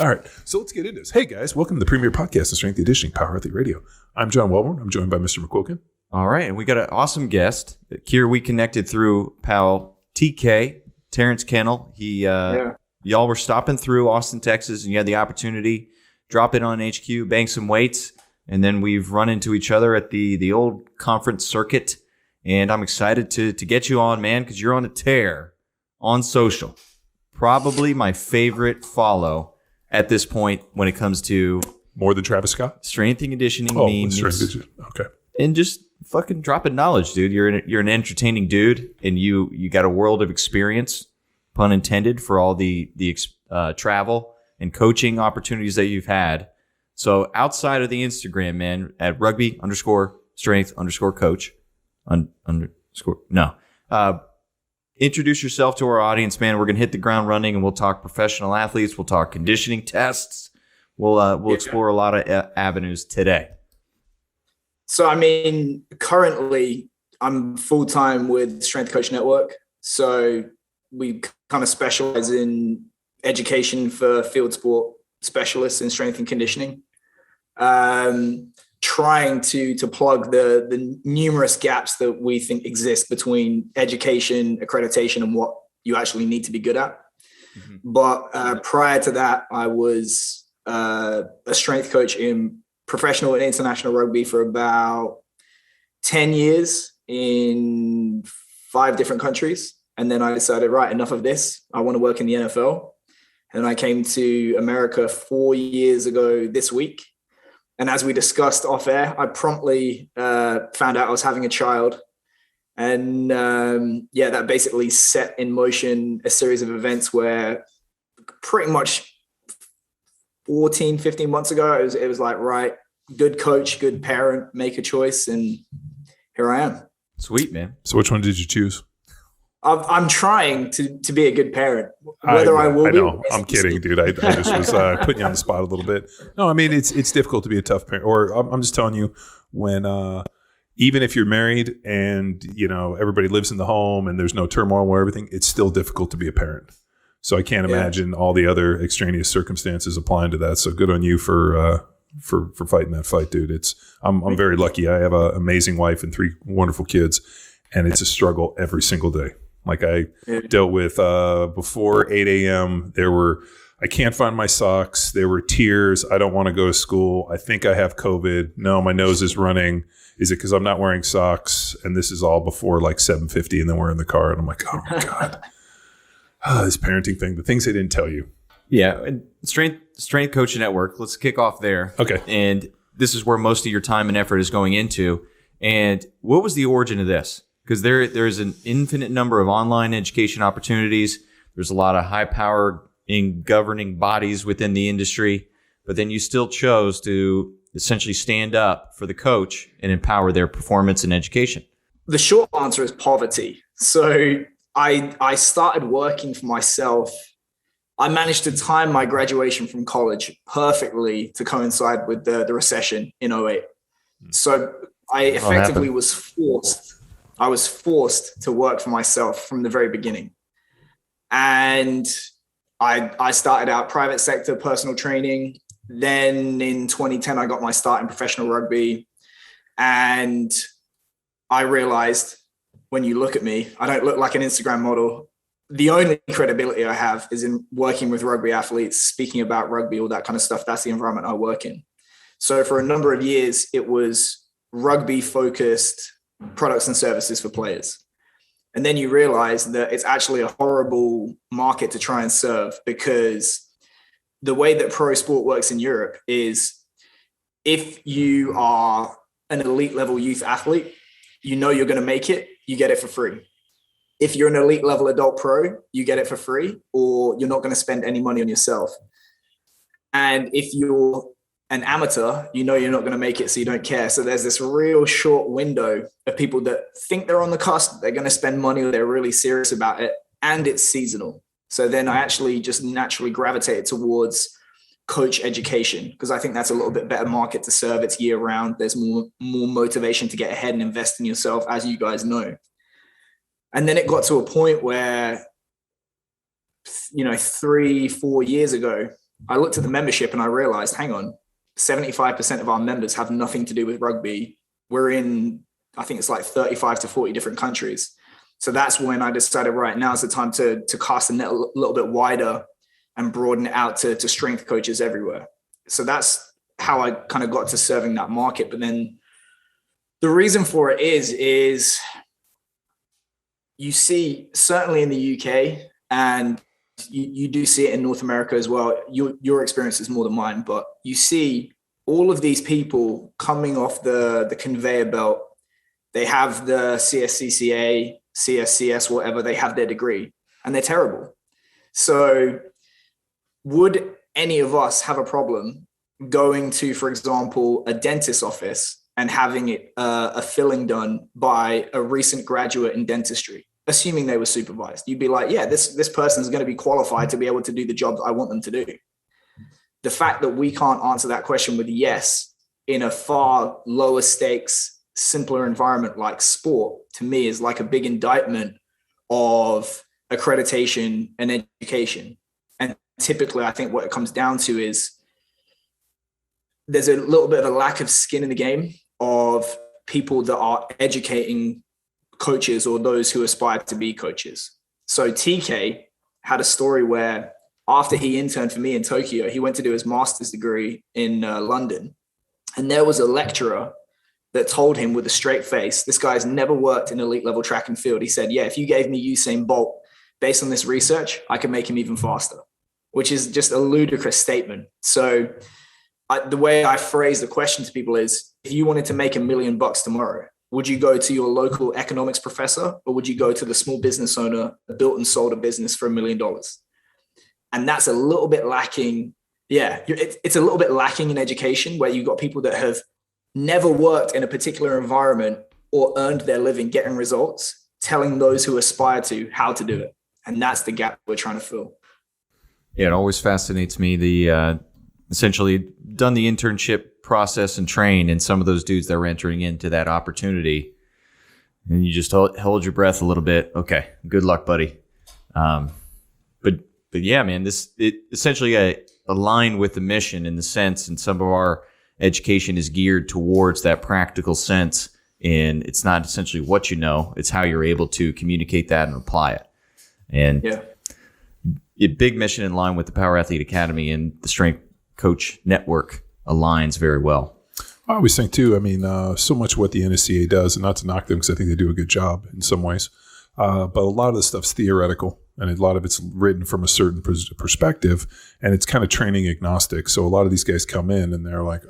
All right, so let's get into this. Hey guys, welcome to the premier podcast of Strength and Conditioning, Power Athlete Radio. I'm John Wellborn. I'm joined by Mr. McQuilkin. All right, and we got an awesome guest. Keir, we connected through pal TK, Terrence Kennel. Y'all were stopping through Austin, Texas, and you had the opportunity, drop in on HQ, bang some weights, and then we've run into each other at the old conference circuit. And I'm excited to get you on, man, because you're on a tear on social. Probably my favorite follow at this point when it comes to more than Travis Scott, strength and conditioning memes. Okay, and just fucking dropping knowledge, dude. You're an entertaining dude, and you got a world of experience, pun intended, for all the travel and coaching opportunities that you've had. So outside of the Instagram, man, at rugby_strength_coach introduce yourself to our audience, man. We're gonna hit the ground running, and we'll talk professional athletes. We'll talk conditioning tests. We'll explore a lot of avenues today. So, I mean, currently I'm full-time with Strength Coach Network. So we kind of specialize in education for field sport specialists in strength and conditioning. Trying to plug the numerous gaps that we think exist between education, accreditation, and what you actually need to be good at. Mm-hmm. But prior to that, I was a strength coach in professional and international rugby for about 10 years in 5 different countries. And then I decided, right, enough of this. I want to work in the NFL. And I came to America 4 years ago this week. And as we discussed off air, I promptly found out I was having a child. And that basically set in motion a series of events where pretty much 14, 15 months ago, it was like, right, good coach, good parent, make a choice. And here I am. Sweet, man. So which one did you choose? I'm trying to be a good parent. Whether I will be. I'm kidding, dude. I just was putting you on the spot a little bit. No, I mean, it's difficult to be a tough parent. Or I'm just telling you, when even if you're married and, everybody lives in the home and there's no turmoil or everything, it's still difficult to be a parent. So I can't imagine all the other extraneous circumstances applying to that. So good on you for fighting that fight, dude. I'm very lucky. I have an amazing wife and 3 wonderful kids, and it's a struggle every single day. Like I dealt with before 8 a.m. I can't find my socks. There were tears. I don't want to go to school. I think I have COVID. No, my nose is running. Is it because I'm not wearing socks? And this is all before like 7:50, and then we're in the car, and I'm like, oh my God. This parenting thing, the things they didn't tell you. Yeah. And Strength Coach Network, let's kick off there. Okay. And this is where most of your time and effort is going into. And what was the origin of this? Because there's an infinite number of online education opportunities. There's a lot of high power in governing bodies within the industry, but then you still chose to essentially stand up for the coach and empower their performance and education. The short answer is poverty. So I started working for myself. I managed to time my graduation from college perfectly to coincide with the recession in 2008. So I effectively was forced to work for myself from the very beginning. And I started out private sector personal training. Then in 2010, I got my start in professional rugby. And I realized, when you look at me, I don't look like an Instagram model. The only credibility I have is in working with rugby athletes, speaking about rugby, all that kind of stuff. That's the environment I work in. So for a number of years, it was rugby focused products and services for players. And then you realize that it's actually a horrible market to try and serve, because the way that pro sport works in Europe is, if you are an elite level youth athlete, you're going to make it, you get it for free. If you're an elite level adult pro, you get it for free, or you're not going to spend any money on yourself. And if you're an amateur, you're not going to make it, so you don't care. So there's this real short window of people that think they're on the cusp, they're going to spend money, or they're really serious about it, and it's seasonal. So then I actually just naturally gravitated towards coach education, because I think that's a little bit better market to serve. It's year round. There's more motivation to get ahead and invest in yourself, as you guys know. And then it got to a point where, 3-4 years ago, I looked at the membership and I realized, hang on, 75% of our members have nothing to do with rugby. We're in, I think it's like 35 to 40 different countries. So that's when I decided, right, now is the time to cast the net a little bit wider and broaden it out to strength coaches everywhere. So that's how I kind of got to serving that market. But then the reason for it is you see, certainly in the UK, and you do see it in North America as well. Your experience is more than mine, but you see all of these people coming off the conveyor belt. They have the CSCCA, CSCS, whatever, they have their degree and they're terrible. So would any of us have a problem going to, for example, a dentist's office and having it a filling done by a recent graduate in dentistry, assuming they were supervised? You'd be like, yeah, this person is going to be qualified to be able to do the job that I want them to do. The fact that we can't answer that question with yes in a far lower stakes, simpler environment like sport, to me, is like a big indictment of accreditation and education. And typically, I think what it comes down to is there's a little bit of a lack of skin in the game of people that are educating coaches or those who aspire to be coaches. So TK had a story where after he interned for me in Tokyo, he went to do his master's degree in London. And there was a lecturer that told him with a straight face, this guy's never worked in elite level track and field. He said, yeah, if you gave me Usain Bolt based on this research, I could make him even faster, which is just a ludicrous statement. So the way I phrase the question to people is, if you wanted to make $1 million tomorrow, would you go to your local economics professor, or would you go to the small business owner that built and sold a business for $1 million? And that's a little bit lacking. Yeah, it's a little bit lacking in education, where you've got people that have never worked in a particular environment or earned their living getting results, telling those who aspire to how to do it. And that's the gap we're trying to fill. Yeah, it always fascinates me, the essentially done the internship process and train, and some of those dudes that were entering into that opportunity, and you just hold your breath a little bit. Okay, good luck, buddy. But yeah, man, it essentially aligned with the mission in the sense, and some of our education is geared towards that practical sense. And it's not essentially what you know, it's how you're able to communicate that and apply it. And yeah, a big mission in line with the Power Athlete Academy and the Strength Coach Network aligns very well. I always think too, I mean, so much what the NSCA does, and not to knock them because I think they do a good job in some ways, but a lot of the stuff's theoretical, and a lot of it's written from a certain perspective, and it's kind of training agnostic. So a lot of these guys come in and they're like,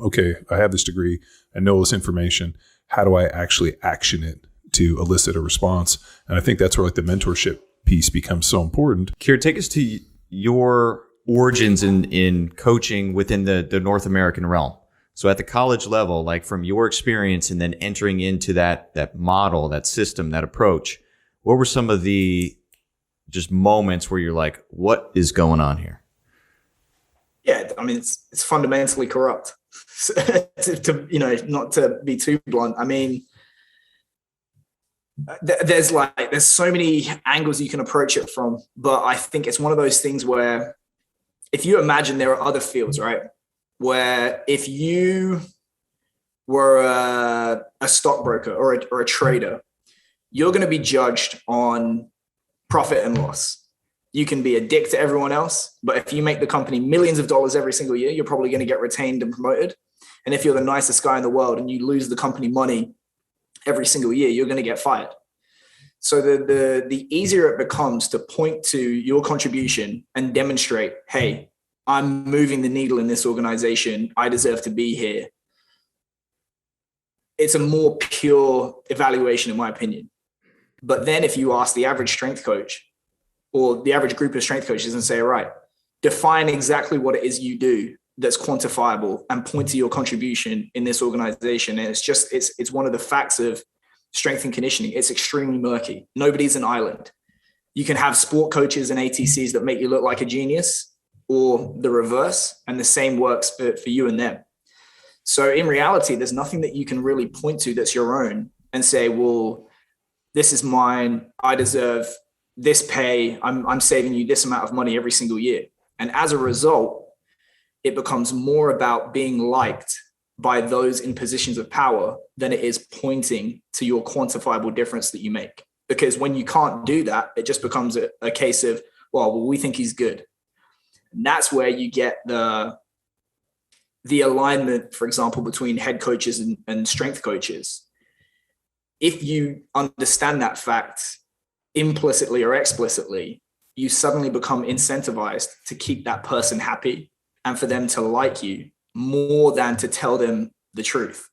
okay, I have this degree, I know this information. How do I actually action it to elicit a response? And I think that's where like the mentorship piece becomes so important. Keir, take us to your origins in coaching within the North American realm. So at the college level, like from your experience and then entering into that model, that system, that approach, what were some of the just moments where you're like, what is going on here? Yeah, I mean, it's fundamentally corrupt. Not to be too blunt. I mean, there's so many angles you can approach it from, but I think it's one of those things where if you imagine there are other fields, right, where if you were a stockbroker or a trader, you're going to be judged on profit and loss. You can be a dick to everyone else, but if you make the company millions of dollars every single year, you're probably going to get retained and promoted. And if you're the nicest guy in the world and you lose the company money every single year, you're going to get fired. So the easier it becomes to point to your contribution and demonstrate, hey, I'm moving the needle in this organization, I deserve to be here. It's a more pure evaluation, in my opinion. But then if you ask the average strength coach or the average group of strength coaches and say, all right, define exactly what it is you do that's quantifiable and point to your contribution in this organization. And it's one of the facts of strength and conditioning. It's extremely murky. Nobody's an island. You can have sport coaches and ATCs that make you look like a genius, or the reverse, and the same works for you and them. So in reality, there's nothing that you can really point to that's your own and say, well, this is mine, I deserve this pay, I'm saving you this amount of money every single year. And as a result, it becomes more about being liked by those in positions of power than it is pointing to your quantifiable difference that you make. Because when you can't do that, it just becomes a case of, well, we think he's good. And that's where you get the alignment, for example, between head coaches and strength coaches. If you understand that fact implicitly or explicitly, you suddenly become incentivized to keep that person happy and for them to like you more than to tell them the truth,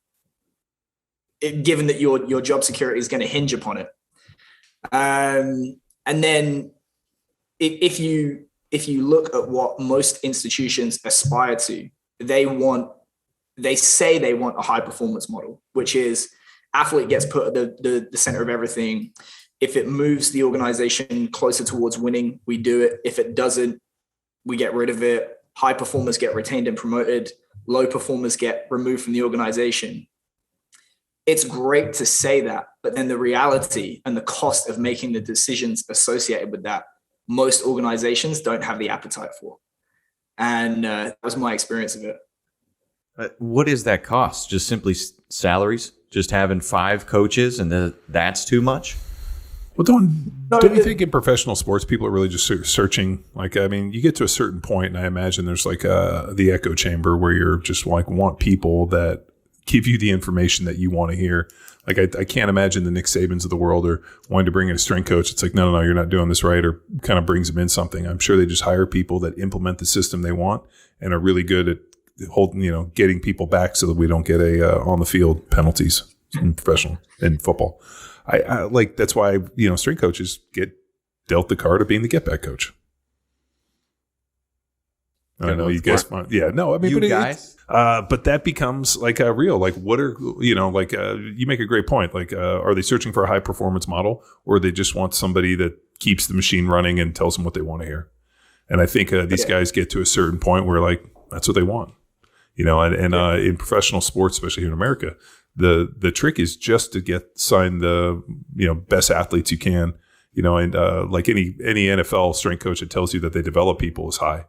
given that your job security is going to hinge upon it. And then if you look at what most institutions aspire to, they say they want a high performance model, which is athlete gets put at the center of everything. If it moves the organization closer towards winning, we do it. If it doesn't, we get rid of it. High performers get retained and promoted. Low performers get removed from the organization. It's great to say that, but then the reality and the cost of making the decisions associated with that, most organizations don't have the appetite for. And that was my experience of it. What is that cost? Just simply salaries? Just having 5 coaches and that's too much? Well, don't you think in professional sports, people are really just searching? Like, I mean, you get to a certain point, and I imagine there's like the echo chamber where you're just like want people that give you the information that you want to hear. Like, I can't imagine the Nick Sabans of the world are wanting to bring in a strength coach. It's like, no, you're not doing this right, or kind of brings them in something. I'm sure they just hire people that implement the system they want and are really good at holding, getting people back so that we don't get on the field penalties in football. I like, that's why, strength coaches get dealt the card of being the get back coach. I know you guys want, I mean, but that becomes like a real, like, what are, you make a great point. Like, are they searching for a high performance model, or they just want somebody that keeps the machine running and tells them what they want to hear? And I think these guys get to a certain point where, like, that's what they want, and in professional sports, especially here in America, the trick is just to sign the, best athletes you can, and like any NFL strength coach that tells you that they develop people is high.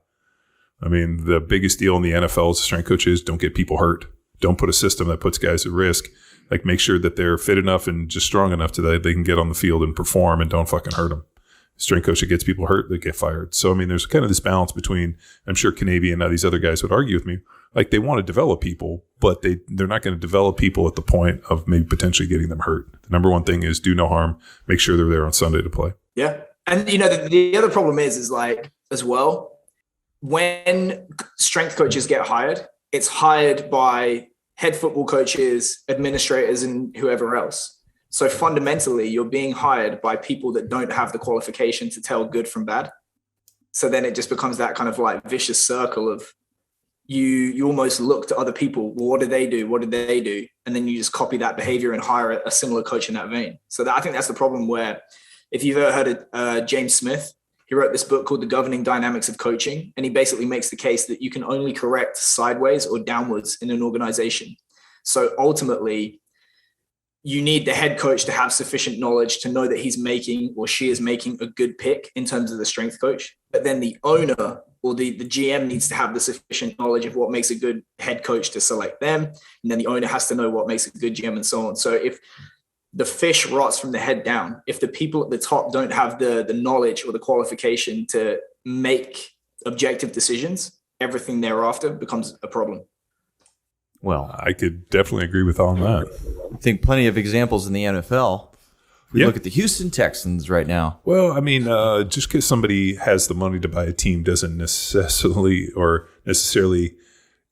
I mean, the biggest deal in the NFL as a strength coach is don't get people hurt. Don't put a system that puts guys at risk. Like, make sure that they're fit enough and just strong enough to that they can get on the field and perform, and don't fucking hurt them. Strength coach that gets people hurt, they get fired. So, I mean, there's kind of this balance between, I'm sure Canadian and these other guys would argue with me, like, they want to develop people, but they're not going to develop people at the point of maybe potentially getting them hurt. The number one thing is do no harm. Make sure they're there on Sunday to play. Yeah. And, the other problem is like, as well, when strength coaches get hired, it's hired by head football coaches, administrators, and whoever else. So fundamentally, you're being hired by people that don't have the qualification to tell good from bad. So then it just becomes that kind of like vicious circle of you almost look to other people. Well, what do they do? What did they do? And then you just copy that behavior and hire a similar coach in that vein. So I think that's the problem, where if you've ever heard of James Smith, he wrote this book called The Governing Dynamics of Coaching. And he basically makes the case that you can only correct sideways or downwards in an organization. So ultimately, you need the head coach to have sufficient knowledge to know that he's making, or she is making, a good pick in terms of the strength coach. But then the owner or the GM needs to have the sufficient knowledge of what makes a good head coach to select them. And then the owner has to know what makes a good GM, and so on. So if the fish rots from the head down, if the people at the top don't have the knowledge or the qualification to make objective decisions, everything thereafter becomes a problem. Well, I could definitely agree with all that. I think plenty of examples in the NFL. We look at the Houston Texans right now. Well, I mean, just because somebody has the money to buy a team doesn't necessarily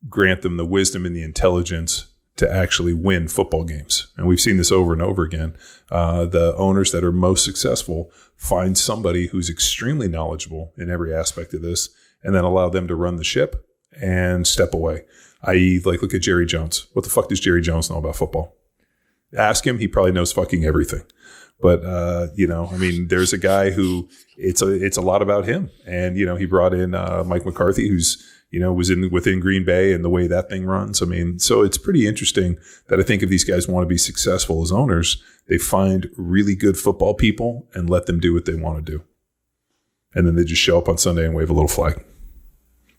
grant them the wisdom and the intelligence to actually win football games. And we've seen this over and over again. The owners that are most successful find somebody who's extremely knowledgeable in every aspect of this, and then allow them to run the ship and step away. I.e., like, look at Jerry Jones. What the fuck does Jerry Jones know about football? Ask him. He probably knows fucking everything. But, I mean, there's a guy who it's a lot about him. And, he brought in Mike McCarthy, who's, was within Green Bay and the way that thing runs. I mean, so it's pretty interesting that I think if these guys want to be successful as owners, they find really good football people and let them do what they want to do. And then they just show up on Sunday and wave a little flag.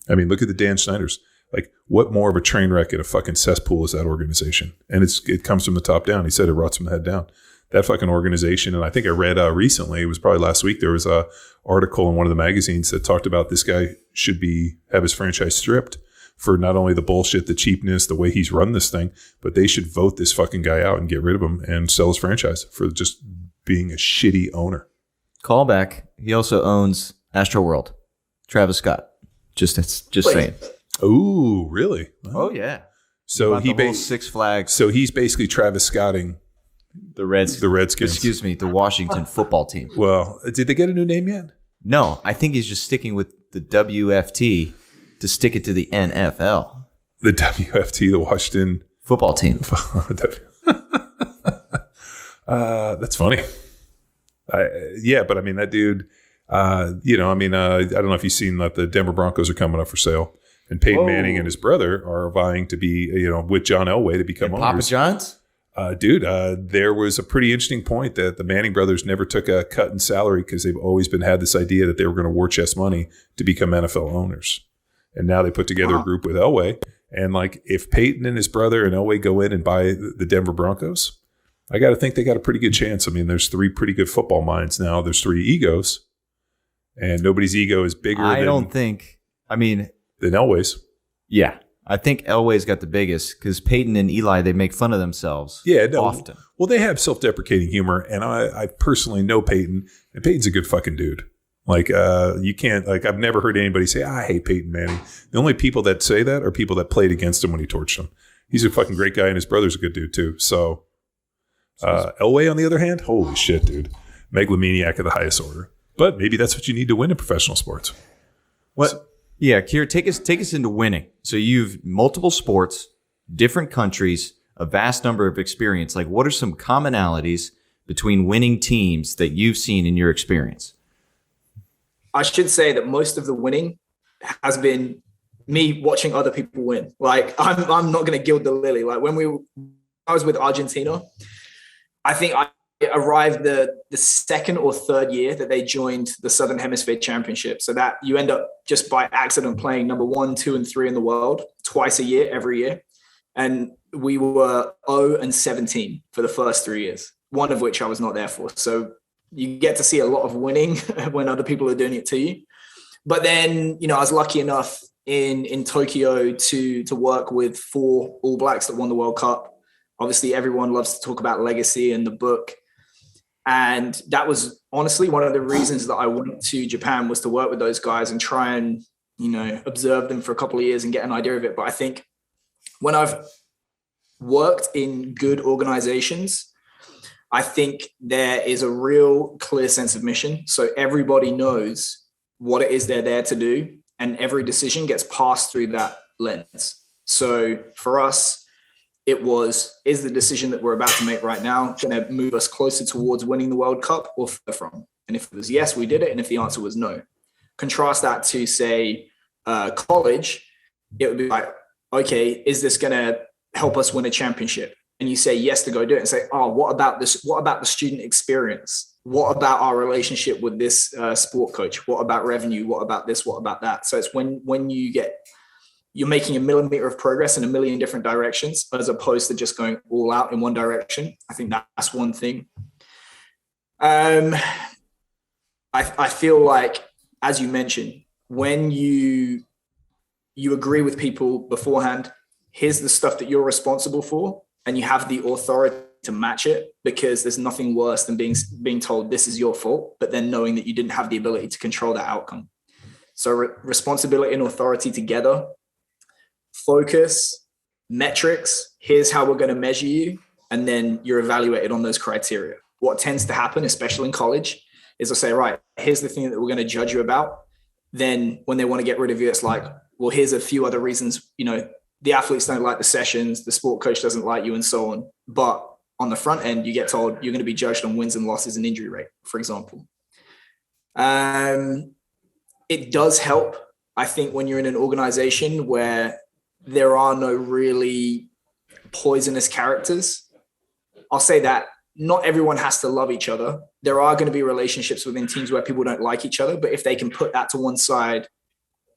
I mean, look at the Dan Schneiders. Like, what more of a train wreck in a fucking cesspool is that organization? And it comes from the top down. He said it rots from the head down. That fucking organization. And I think I read recently, it was probably last week, there was a article in one of the magazines that talked about this guy should have his franchise stripped for not only the bullshit, the cheapness, the way he's run this thing, but they should vote this fucking guy out and get rid of him and sell his franchise for just being a shitty owner. Callback. He also owns Astroworld. Travis Scott. Just saying. Oh, really? Oh, yeah. So Six Flags. So he's basically Travis Scotting the Redskins. Excuse me, the Washington football team. Well, did they get a new name yet? No, I think he's just sticking with the WFT to stick it to the NFL. The WFT, the Washington football team. That's funny. Yeah, but I mean, that dude, I don't know if you've seen that the Denver Broncos are coming up for sale. And Peyton Manning and his brother are vying to be, with John Elway to become owners. Papa John's? There was a pretty interesting point that the Manning brothers never took a cut in salary because they've always had this idea that they were going to war chest money to become NFL owners. And now they put together a group with Elway. And like, if Peyton and his brother and Elway go in and buy the Denver Broncos, I got to think they got a pretty good chance. I mean, there's 3 pretty good football minds now. There's 3 egos. And nobody's ego is bigger than Elway's. Yeah. I think Elway's got the biggest because Peyton and Eli, they make fun of themselves often. Well, they have self-deprecating humor, and I personally know Peyton, and Peyton's a good fucking dude. Like, you can't, like, I've never heard anybody say, I hate Peyton Manning. The only people that say that are people that played against him when he torched him. He's a fucking great guy, and his brother's a good dude, too. So, Elway, on the other hand, holy shit, dude. Megalomaniac of the highest order. But maybe that's what you need to win in professional sports. What? So, yeah, Keir, take us into winning. So you've multiple sports, different countries, a vast number of experience. Like, what are some commonalities between winning teams that you've seen in your experience? I should say that most of the winning has been me watching other people win. Like, I'm not going to gild the lily. Like, I was with Argentina, I think I arrived the second or third year that they joined the Southern Hemisphere Championship. So that you end up just by accident playing number 1, 2, and 3 in the world twice a year, every year. And we were 0-17 for the first 3 years, one of which I was not there for. So you get to see a lot of winning when other people are doing it to you. But then, I was lucky enough in Tokyo to work with 4 All Blacks that won the World Cup. Obviously, everyone loves to talk about legacy in the book. And that was honestly one of the reasons that I went to Japan, was to work with those guys and try and, observe them for a couple of years and get an idea of it. But I think when I've worked in good organizations, I think there is a real clear sense of mission. So everybody knows what it is they're there to do, and every decision gets passed through that lens. So for us, it was, is the decision that we're about to make right now going to move us closer towards winning the World Cup or further from? And if it was yes, we did it. And if the answer was no, contrast that to, say, college, it would be like, okay, is this going to help us win a championship? And you say yes to go do it, and say, oh, what about this? What about the student experience? What about our relationship with this sport coach? What about revenue? What about this? What about that? So it's when you're making a millimeter of progress in a million different directions, as opposed to just going all out in one direction. I think that's one thing. I feel like, as you mentioned, when you agree with people beforehand, here's the stuff that you're responsible for, and you have the authority to match it, because there's nothing worse than being told this is your fault, but then knowing that you didn't have the ability to control that outcome. So responsibility and authority together. Focus, metrics, here's how we're going to measure you, and then you're evaluated on those criteria. What tends to happen, especially in college, is they'll say, right, here's the thing that we're going to judge you about. Then when they want to get rid of you, it's like, well, here's a few other reasons, the athletes don't like the sessions, the sport coach doesn't like you, and so on. But on the front end, you get told you're going to be judged on wins and losses and injury rate, for example. It does help, I think, when you're in an organization where there are no really poisonous characters. I'll say that not everyone has to love each other. There are going to be relationships within teams where people don't like each other, but if they can put that to one side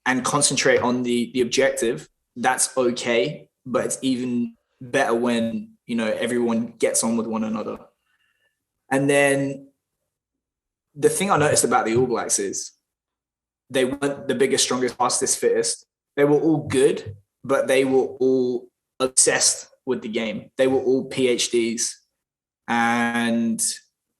and concentrate on the objective, that's okay. But it's even better when, everyone gets on with one another. And then the thing I noticed about the All Blacks is they weren't the biggest, strongest, fastest, fittest. They were all good, but they were all obsessed with the game. They were all PhDs and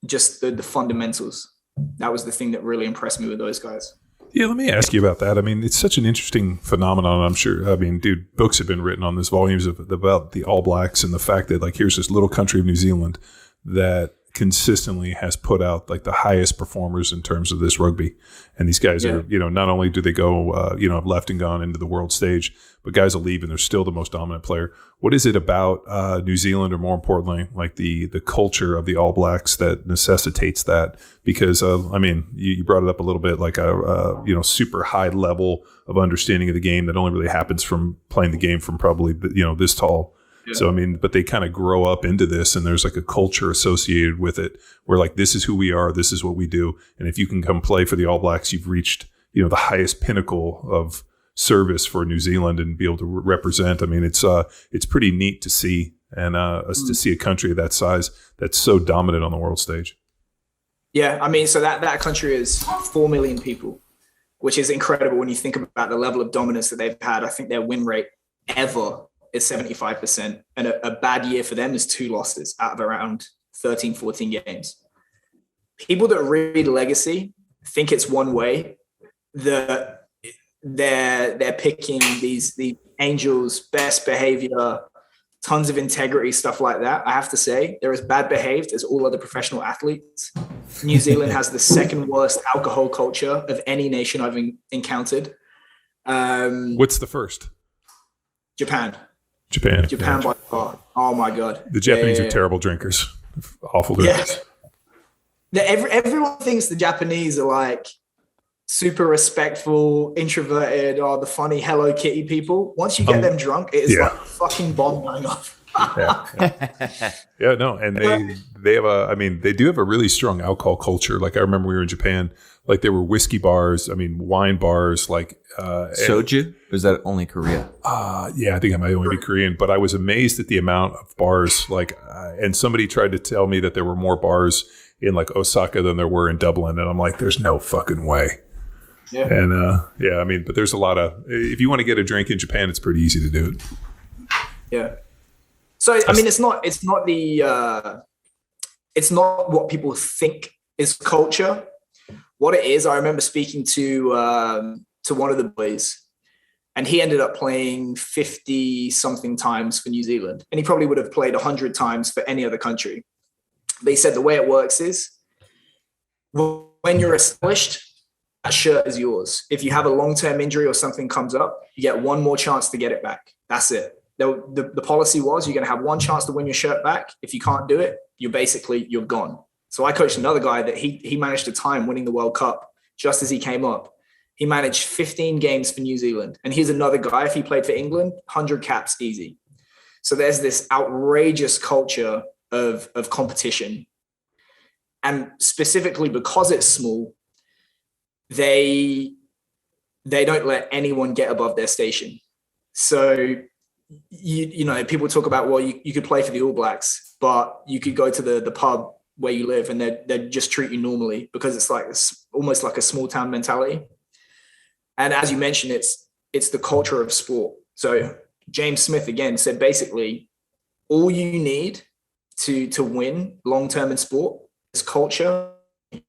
just the fundamentals. That was the thing that really impressed me with those guys. Yeah, let me ask you about that. I mean, it's such an interesting phenomenon, I'm sure. I mean, dude, books have been written on this, volumes about the All Blacks and the fact that, like, here's this little country of New Zealand that consistently has put out like the highest performers in terms of this rugby. And these guys are, not only do they go, left and gone into the world stage, but guys will leave and they're still the most dominant player. What is it about New Zealand, or more importantly, like the culture of the All Blacks that necessitates that? Because, you brought it up a little bit, like a super high level of understanding of the game that only really happens from playing the game from probably, this tall. Yeah. So, but they kind of grow up into this, and there's like a culture associated with it where, like, this is who we are, this is what we do. And if you can come play for the All Blacks, you've reached, the highest pinnacle of service for New Zealand and be able to represent. I mean, it's pretty neat to see, and to see a country of that size that's so dominant on the world stage. Yeah, so that country is 4 million people, which is incredible when you think about the level of dominance that they've had. I think their win rate ever is 75%, and a bad year for them is 2 losses out of around 13, 14 games. People that read Legacy think it's one way, that they're picking these angels, best behavior, tons of integrity, stuff like that. I have to say, they're as bad behaved as all other professional athletes. New Zealand has the second worst alcohol culture of any nation I've encountered. What's the first? Japan yeah. by far. Oh my God. The Japanese are terrible drinkers. Awful drinkers. Yeah. Everyone thinks the Japanese are like super respectful, introverted, or the funny Hello Kitty people. Once you get them drunk, it is like a fucking bomb going off. And they have they do have a really strong alcohol culture. Like, I remember we were in Japan, like there were whiskey bars, wine bars, like soju. Or is that only Korea? I think I might only be Korean, but I was amazed at the amount of bars. Like, and somebody tried to tell me that there were more bars in like Osaka than there were in Dublin, and I'm like, there's no fucking way. Yeah. And but there's a lot of, if you want to get a drink in Japan, it's pretty easy to do it. Yeah. So it's not what people think is culture. What it is, I remember speaking to one of the boys, and he ended up playing 50 something times for New Zealand, and he probably would have played 100 times for any other country. But he said the way it works is, when you're established, that shirt is yours. If you have a long-term injury or something comes up, you get one more chance to get it back. That's it. The policy was, you're going to have one chance to win your shirt back. If you can't do it, you're gone. So I coached another guy that he managed to time winning the World Cup just as he came up. He managed 15 games for New Zealand. And here's another guy, if he played for England, 100 caps easy. So there's this outrageous culture of competition. And specifically because it's small, they don't let anyone get above their station. So people talk about, well, you could play for the All Blacks, but you could go to the pub where you live and they just treat you normally, because it's almost like a small town mentality. And as you mentioned, it's the culture of sport. So James Smith again said, basically, all you need to win long term in sport is culture. You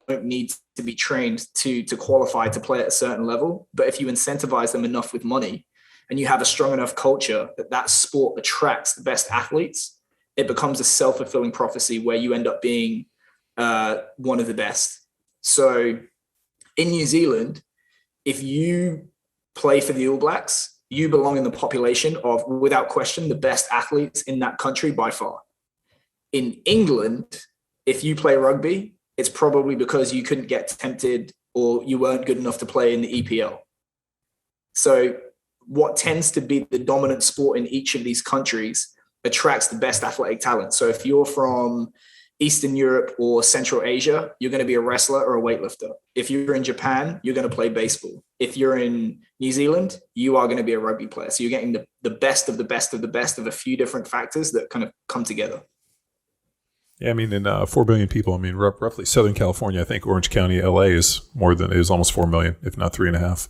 don't need to be trained to qualify to play at a certain level, but if you incentivize them enough with money and you have a strong enough culture that sport attracts the best athletes, it becomes a self-fulfilling prophecy where you end up being one of the best. So in New Zealand, if you play for the All Blacks, you belong in the population of, without question, the best athletes in that country by far. In England, if you play rugby, it's probably because you couldn't get tempted or you weren't good enough to play in the EPL. So what tends to be the dominant sport in each of these countries attracts the best athletic talent. So if you're from Eastern Europe or Central Asia, you're going to be a wrestler or a weightlifter. If you're in Japan, you're going to play baseball. If you're in New Zealand, you are going to be a rugby player. So you're getting the best of the best of the best of a few different factors that kind of come together. Yeah, I mean, in 4 billion people, I mean, roughly Southern California, I think Orange County, LA is almost 4 million, if not 3.5.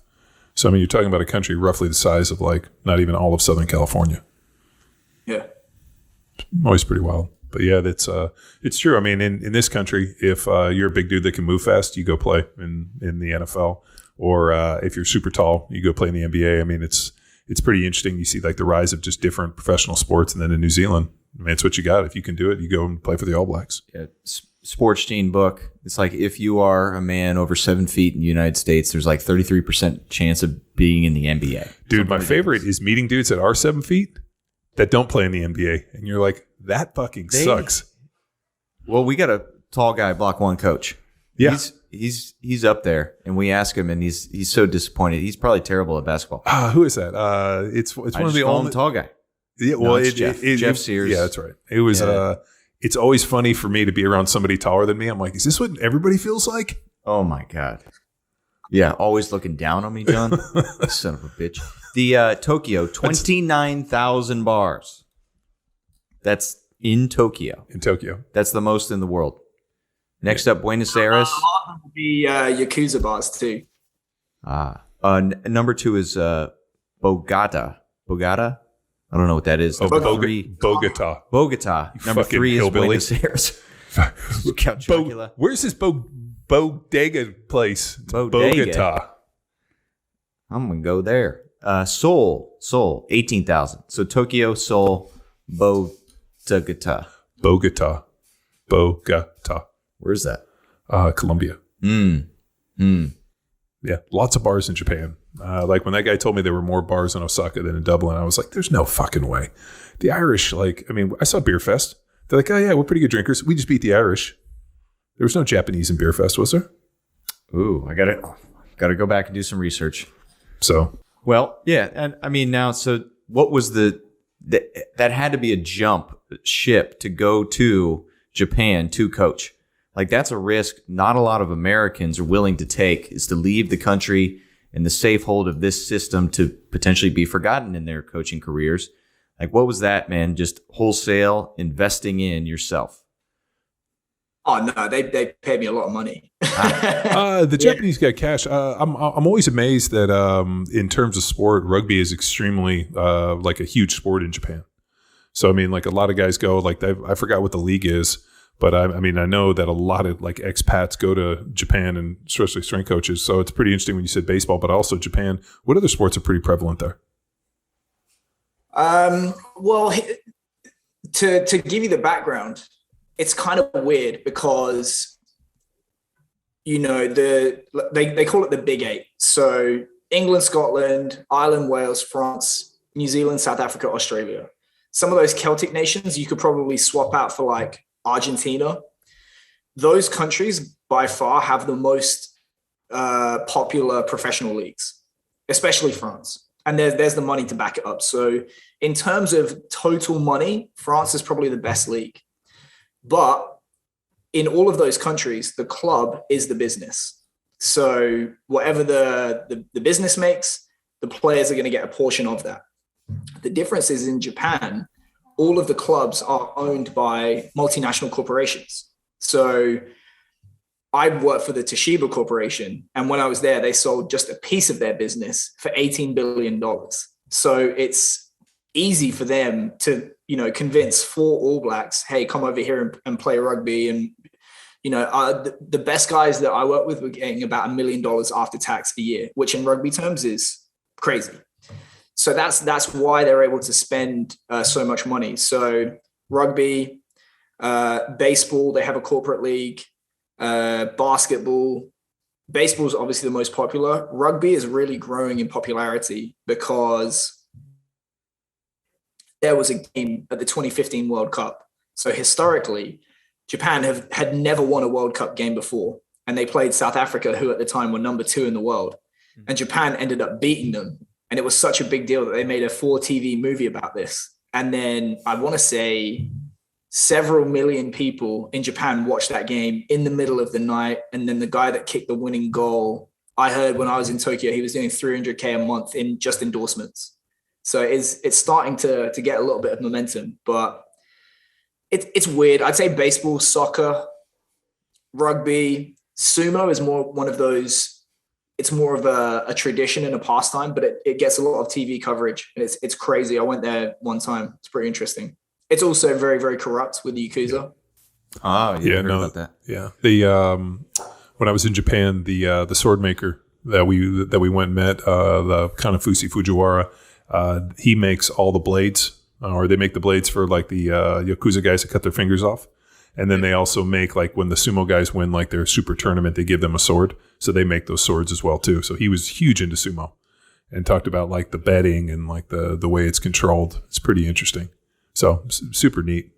So, I mean, you're talking about a country roughly the size of like not even all of Southern California. Yeah. Always pretty wild. But yeah, it's true. I mean, in this country, if you're a big dude that can move fast, you go play in the NFL. Or if you're super tall, you go play in the NBA. I mean, it's pretty interesting. You see like the rise of just different professional sports. And then in New Zealand, I mean, it's what you got. If you can do it, you go and play for the All Blacks. Yeah, Sports Gene book. It's like if you are a man over 7 feet in the United States, there's like 33% chance of being in the NBA. Dude, my favorite is meeting dudes that are 7 feet that don't play in the NBA. And you're like, that fucking sucks. Well, we got a tall guy, block one coach. Yeah. He's up there, and we ask him, and he's so disappointed. He's probably terrible at basketball. Who is that? It's one of the only tall guy. Yeah, well, it's Jeff Sears. Yeah, that's right. It was. Yeah. It's always funny for me to be around somebody taller than me. I'm like, is this what everybody feels like? Oh my god. Yeah, always looking down on me, John. Son of a bitch. The Tokyo, 29,000 bars. That's in Tokyo. In Tokyo. That's the most in the world. Next up, Buenos Aires. A lot of them would be Yakuza bars too. Number 2 is Bogota. Bogota? I don't know what that is. Bogota. Bogota. Number 3 is hillbilly. Buenos Aires. Count Chocula. Where's this bodega place? Bodega. Bogota. I'm going to go there. Seoul, 18,000. So Tokyo, Seoul, Bogota. Where's that? Colombia. Yeah, lots of bars in Japan. Like when that guy told me there were more bars in Osaka than in Dublin, I was like, there's no fucking way. The Irish, I saw Beer Fest. They're like, oh yeah, we're pretty good drinkers. We just beat the Irish. There was no Japanese in Beer Fest, was there? Ooh, I gotta go back and do some research. So, well, yeah, and I mean now, so what was that had to be a jump ship to go to Japan to coach. Like that's a risk not a lot of Americans are willing to take, is to leave the country in the safe hold of this system to potentially be forgotten in their coaching careers. Like what was that, man? Just wholesale investing in yourself. Oh no, they paid me a lot of money. The Japanese got cash. I'm always amazed that in terms of sport, rugby is extremely like a huge sport in Japan. So I mean, like a lot of guys go like I forgot what the league is, but I mean I know that a lot of like expats go to Japan and especially strength coaches. So it's pretty interesting when you said baseball, but also Japan. What other sports are pretty prevalent there? Well, to give you the background, it's kind of weird because, you know, they call it the Big Eight. So England, Scotland, Ireland, Wales, France, New Zealand, South Africa, Australia. Some of those Celtic nations you could probably swap out for like Argentina. Those countries by far have the most popular professional leagues, especially France. And there's the money to back it up. So in terms of total money, France is probably the best league. But in all of those countries, the club is the business. So whatever the business makes, the players are going to get a portion of that. The difference is in Japan, all of the clubs are owned by multinational corporations. So I worked for the Toshiba Corporation. And when I was there, they sold just a piece of their business for $18 billion. So it's easy for them to, you know, convince 4 All Blacks, hey, come over here and play rugby. And, you know, the best guys that I work with were getting about $1 million after tax a year, which in rugby terms is crazy. So that's why they're able to spend so much money. So rugby, baseball, they have a corporate league, basketball. Baseball is obviously the most popular. Rugby is really growing in popularity because there was a game at the 2015 World Cup. So historically, Japan had never won a World Cup game before. And they played South Africa, who at the time were number 2 in the world. And Japan ended up beating them. And it was such a big deal that they made a 4 TV movie about this. And then I want to say several million people in Japan watched that game in the middle of the night. And then the guy that kicked the winning goal, I heard when I was in Tokyo, he was doing 300K a month in just endorsements. So it's starting to get a little bit of momentum, but it's weird. I'd say baseball, soccer, rugby, sumo is more one of those. It's more of a tradition and a pastime, but it gets a lot of TV coverage. And it's crazy. I went there one time. It's pretty interesting. It's also very, very corrupt with the Yakuza. Oh, yeah, I heard about that. Yeah. The when I was in Japan, the sword maker that we went and met, the Kanafusi Fujiwara, he makes all the blades, or they make the blades for like the Yakuza guys that cut their fingers off. And then they also make, like, when the sumo guys win like their super tournament, they give them a sword. So they make those swords as well too. So he was huge into sumo and talked about like the betting and like the way it's controlled. It's pretty interesting. So super neat.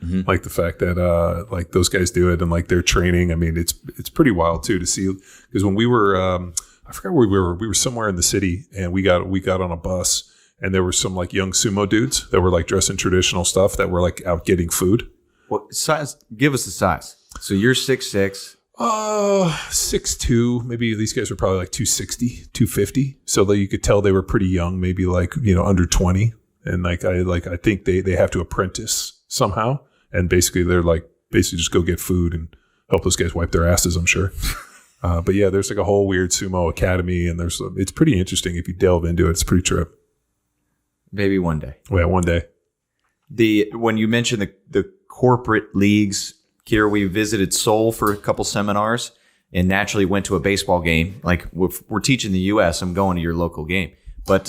Mm-hmm. Like the fact that like those guys do it and like their training. I mean, it's pretty wild too to see, because when we were I forgot where we were. We were somewhere in the city, and we got on a bus, and there were some like young sumo dudes that were like dressed in traditional stuff that were like out getting food. What size? Give us the size. So you're 6'6". 6'2". Maybe these guys were probably like 260, 250. So that you could tell they were pretty young, maybe like, under 20. And I think they have to apprentice somehow. And basically they're like, just go get food and help those guys wipe their asses, I'm sure. But yeah, there's like a whole weird sumo academy, and it's pretty interesting if you delve into it. It's a pretty trip. Maybe one day. Yeah, one day. When you mentioned the corporate leagues, Keir, we visited Seoul for a couple seminars and naturally went to a baseball game. Like, we're teaching the U.S., I'm going to your local game. But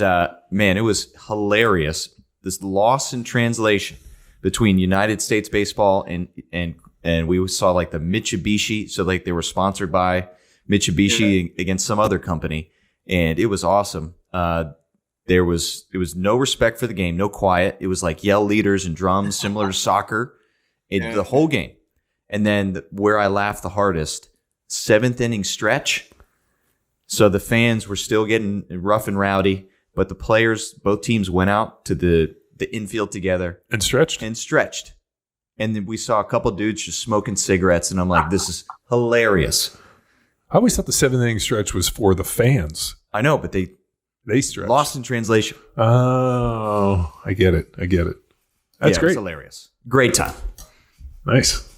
man, it was hilarious. This loss in translation between United States baseball and we saw like the Mitsubishi. So like they were sponsored by Mitsubishi against some other company, and it was awesome. There was no respect for the game, no quiet. It was like yell leaders and drums, similar to soccer, the whole game. And then where I laughed the hardest, 7th inning stretch. So the fans were still getting rough and rowdy, but the players, both teams went out to the infield together and stretched. And then we saw a couple dudes just smoking cigarettes, and I'm like, this is hilarious. I always thought the 7th inning stretch was for the fans. I know, but they stretched. Lost in translation. Oh, I get it. That's great. It's hilarious. Great time. Nice.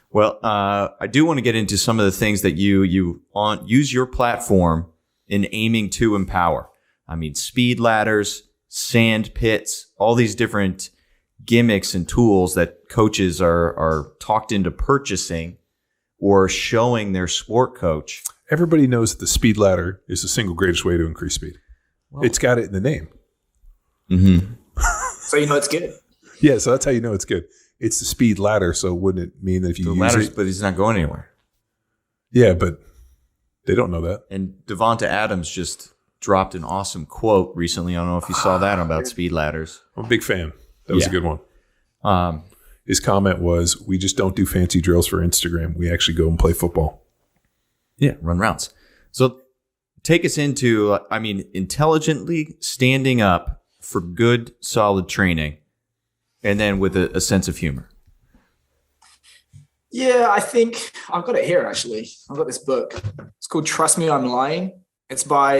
Well, I do want to get into some of the things that you use your platform in aiming to empower. I mean, speed ladders, sand pits, all these different gimmicks and tools that coaches are talked into purchasing or showing their sport coach. Everybody knows that the speed ladder is the single greatest way to increase speed. Well, it's got it in the name. Mm-hmm. So it's good. Yeah, so that's how you know it's good. It's the speed ladder, so wouldn't it mean that if you use it? But he's not going anywhere. Yeah, but they don't know that. And Devonta Adams just dropped an awesome quote recently. I don't know if you saw that about speed ladders. I'm a big fan. That was a good one. His comment was, we just don't do fancy drills for Instagram. We actually go and play football. Yeah, run routes. So take us into, intelligently standing up for good, solid training, and then with a sense of humor. Yeah, I think I've got it here, actually. I've got this book. It's called Trust Me, I'm Lying. It's by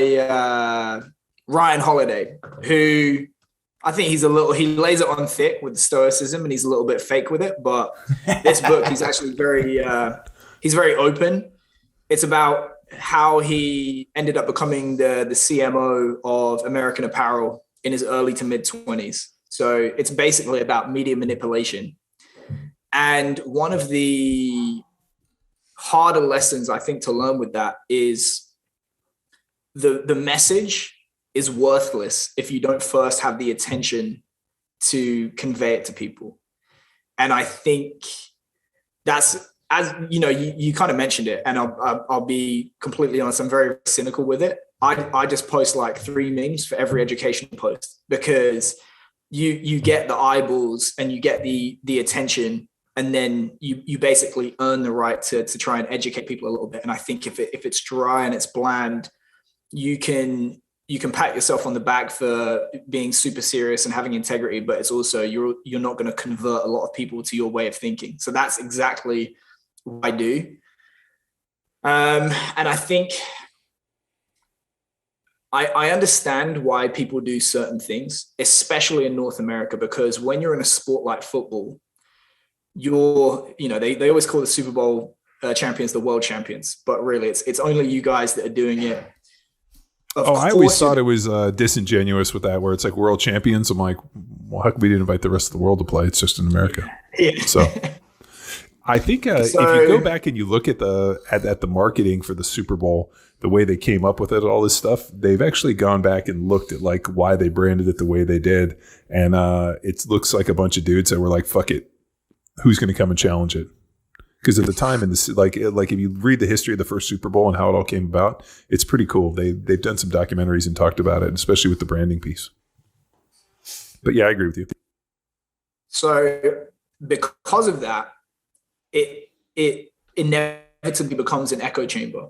Ryan Holiday, who I think he lays it on thick with stoicism, and he's a little bit fake with it. But this book, he's actually he's very open. It's about how he ended up becoming the CMO of American Apparel in his early to mid 20s. So it's basically about media manipulation. And one of the harder lessons I think to learn with that is the message is worthless if you don't first have the attention to convey it to people. And I think that's, as you kind of mentioned it, and I'll be completely honest, I'm very cynical with it. I just post like 3 memes for every education post, because you get the eyeballs and you get the attention, and then you basically earn the right to try and educate people a little bit. And I think if it's dry and it's bland, you can you can pat yourself on the back for being super serious and having integrity, but it's also you're not going to convert a lot of people to your way of thinking. So that's exactly what I do. And I think I understand why people do certain things, especially in North America, because when you're in a sport like football, they always call the Super Bowl champions the world champions, but really it's only you guys that are doing it. I always thought it was disingenuous with that, where it's like world champions. I'm like, well, how come we didn't invite the rest of the world to play? It's just in America. Yeah. So I think if you go back and you look at the marketing for the Super Bowl, the way they came up with it, all this stuff, they've actually gone back and looked at like why they branded it the way they did. And it looks like a bunch of dudes that were like, fuck it, who's going to come and challenge it? Because at the time, in this, like if you read the history of the first Super Bowl and how it all came about, it's pretty cool. They've done some documentaries and talked about it, especially with the branding piece. But yeah, I agree with you. So because of that, it inevitably becomes an echo chamber.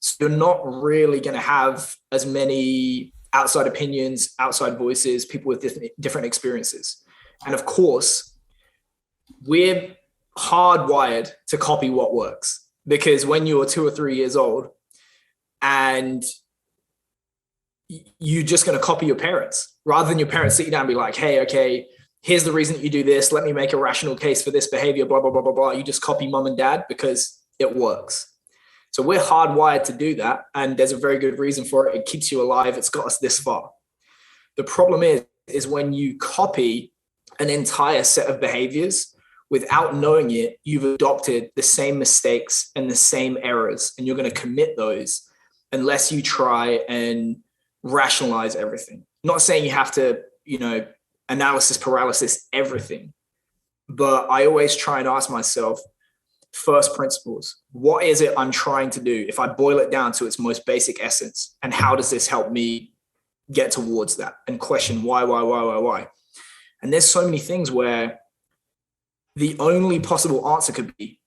So you're not really going to have as many outside opinions, outside voices, people with different experiences. And of course, we're hardwired to copy what works, because when you're 2 or 3 years old and you're just going to copy your parents, rather than your parents sit you down and be like, hey, okay, here's the reason that you do this. Let me make a rational case for this behavior, blah, blah, blah, blah, blah. You just copy mom and dad because it works. So we're hardwired to do that. And there's a very good reason for it. It keeps you alive. It's got us this far. The problem is when you copy an entire set of behaviors without knowing it, you've adopted the same mistakes and the same errors, and you're going to commit those unless you try and rationalize everything. Not saying you have to, analysis paralysis everything, but I always try and ask myself, first principles, what is it I'm trying to do if I boil it down to its most basic essence, and how does this help me get towards that, and question why. And there's so many things where the only possible answer could be,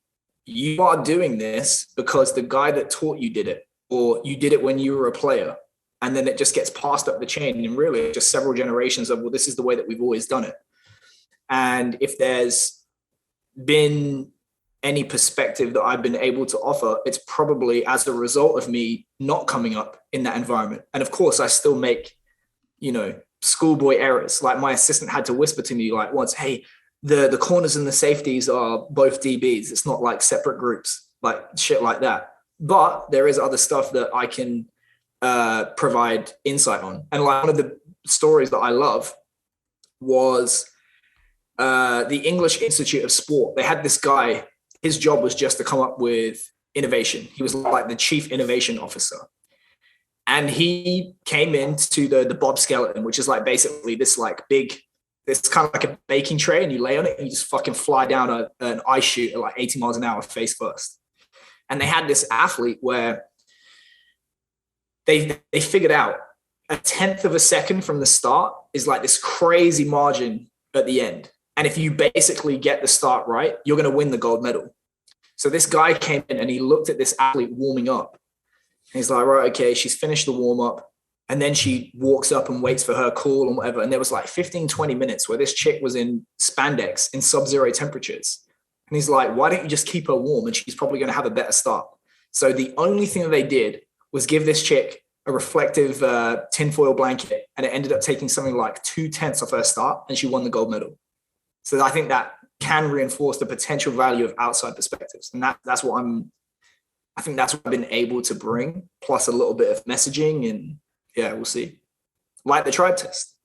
you are doing this because the guy that taught you did it, or you did it when you were a player. And then it just gets passed up the chain. And really just several generations of, well, this is the way that we've always done it. And if there's been any perspective that I've been able to offer, it's probably as a result of me not coming up in that environment. And of course, I still make, schoolboy errors. Like my assistant had to whisper to me like once, hey, the corners and the safeties are both DBs. It's not like separate groups, like shit like that. But there is other stuff that I can provide insight on. And like one of the stories that I love was the English Institute of Sport. They had this guy, his job was just to come up with innovation. He was like the chief innovation officer. And he came into the Bob Skeleton, which is like basically this like big, it's kind of like a baking tray, and you lay on it and you just fucking fly down an ice chute at like 80 miles an hour face first. And they had this athlete where they figured out 1/10 of a second from the start is like this crazy margin at the end. And if you basically get the start right, you're going to win the gold medal. So this guy came in and he looked at this athlete warming up. And he's like, right, okay, she's finished the warm up. And then she walks up and waits for her call and whatever. And there was like 15, 20 minutes where this chick was in spandex in sub-zero temperatures. And he's like, why don't you just keep her warm? And she's probably going to have a better start. So the only thing that they did was give this chick a reflective tinfoil blanket. And it ended up taking something like 2/10 of her start. And she won the gold medal. So I think that can reinforce the potential value of outside perspectives. And that's what I think that's what I've been able to bring, plus a little bit of messaging, and yeah, we'll see. Like the tribe test.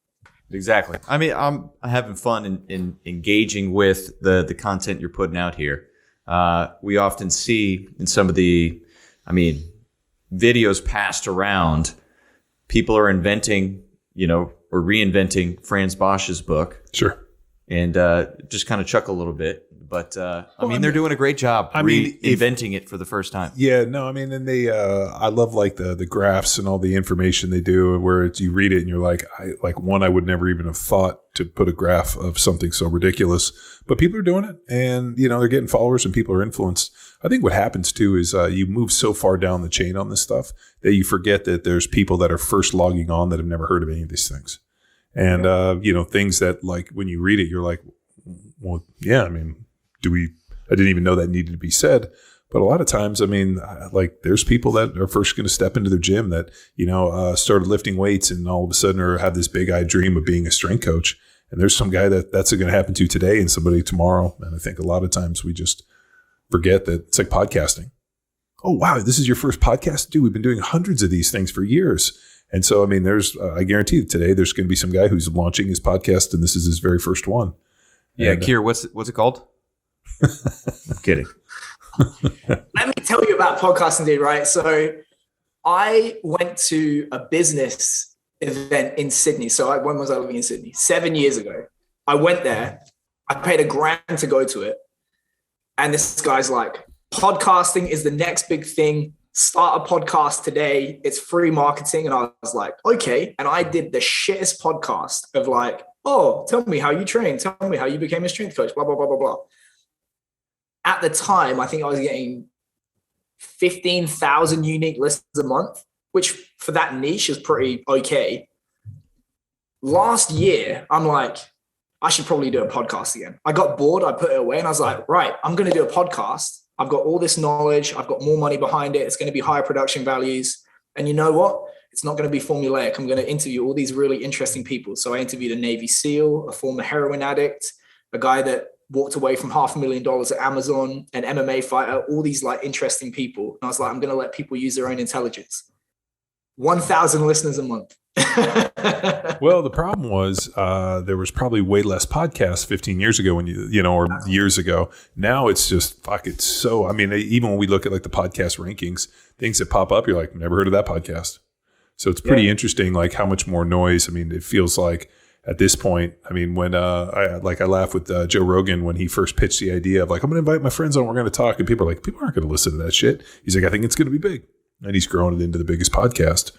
Exactly. I mean, I'm having fun in engaging with the content you're putting out here. We often see in some of the, videos passed around, people are inventing, or reinventing Franz Bosch's book. Sure. and just kind of chuckle a little bit. But they're doing a great job inventing it for the first time. Yeah, no, I mean, and they, I love like the graphs and all the information they do, where you read it and you're like, I would never even have thought to put a graph of something so ridiculous, but people are doing it, and they're getting followers and people are influenced. I think what happens too is you move so far down the chain on this stuff that you forget that there's people that are first logging on that have never heard of any of these things, and things that like when you read it, you're like, well, yeah, I mean. I didn't even know that needed to be said. But a lot of times, I mean, like there's people that are first going to step into their gym that, started lifting weights and all of a sudden or have this big eyed dream of being a strength coach. And there's some guy that's going to happen to today and somebody tomorrow. And I think a lot of times we just forget that it's like podcasting. Oh, wow, this is your first podcast? Dude, we've been doing hundreds of these things for years. And so, I mean, I guarantee that today there's going to be some guy who's launching his podcast and this is his very first one. Yeah, and, Keir, what's it called? I'm kidding. Let me tell you about podcasting, dude, right? So I went to a business event in Sydney. So when was I living in Sydney? 7 years ago. I went there. I paid $1,000 to go to it. And this guy's like, podcasting is the next big thing. Start a podcast today. It's free marketing. And I was like, okay. And I did the shittest podcast of like, oh, tell me how you train. Tell me how you became a strength coach, blah, blah, blah, blah, blah. At the time, I think I was getting 15,000 unique listens a month, which for that niche is pretty okay. Last year, I'm like, I should probably do a podcast again. I got bored. I put it away and I was like, right, I'm going to do a podcast. I've got all this knowledge. I've got more money behind it. It's going to be higher production values. And you know what? It's not going to be formulaic. I'm going to interview all these really interesting people. So I interviewed a Navy SEAL, a former heroin addict, a guy that walked away from $500,000 at Amazon, an MMA fighter, all these like interesting people. And I was like, I'm going to let people use their own intelligence. 1,000 listeners a month. Well, the problem was there was probably way less podcasts 15 years ago or years ago. Now it's just, it's so, I mean, even when we look at like the podcast rankings, things that pop up, you're like, never heard of that podcast. So it's pretty interesting, like how much more noise. I mean, it feels like, at this point, I mean, when I laugh with Joe Rogan when he first pitched the idea of like, I'm going to invite my friends on, we're going to talk. And people are like, people aren't going to listen to that shit. He's like, I think it's going to be big. And he's grown it into the biggest podcast.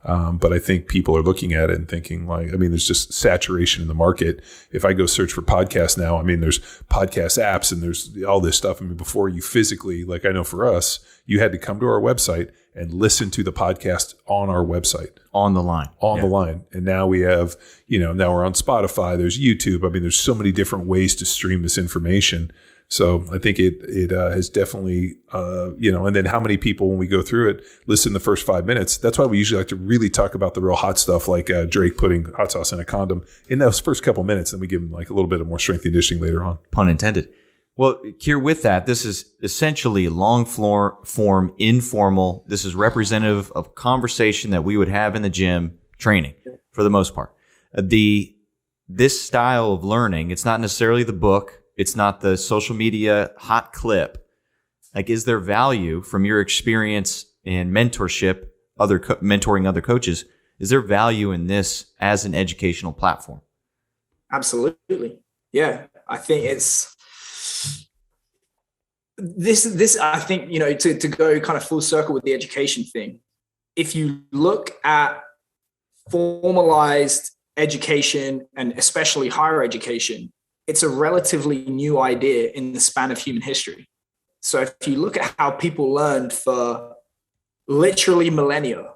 But I think people are looking at it and thinking like, I mean, there's just saturation in the market. If I go search for podcasts now, I mean, there's podcast apps and there's all this stuff. I mean, before you physically, like I know for us, you had to come to our website and listen to the podcast on our website. On the line. The line. And now we have, now we're on Spotify, there's YouTube. I mean, there's so many different ways to stream this information. So I think it has definitely, and then how many people, when we go through it, listen the first 5 minutes. That's why we usually like to really talk about the real hot stuff, like Drake putting hot sauce in a condom in those first couple minutes. Then we give them like a little bit of more strength and conditioning later on. Pun intended. Well, Keir, with that, this is essentially long form, informal. This is representative of conversation that we would have in the gym training for the most part. This style of learning, it's not necessarily the book. It's not the social media hot clip. Like, is there value from your experience in mentorship, mentoring other coaches? Is there value in this as an educational platform? Absolutely. Yeah. I think it's this, I think, to go kind of full circle with the education thing. If you look at formalized education and especially higher education, it's a relatively new idea in the span of human history. So if you look at how people learned for literally millennia,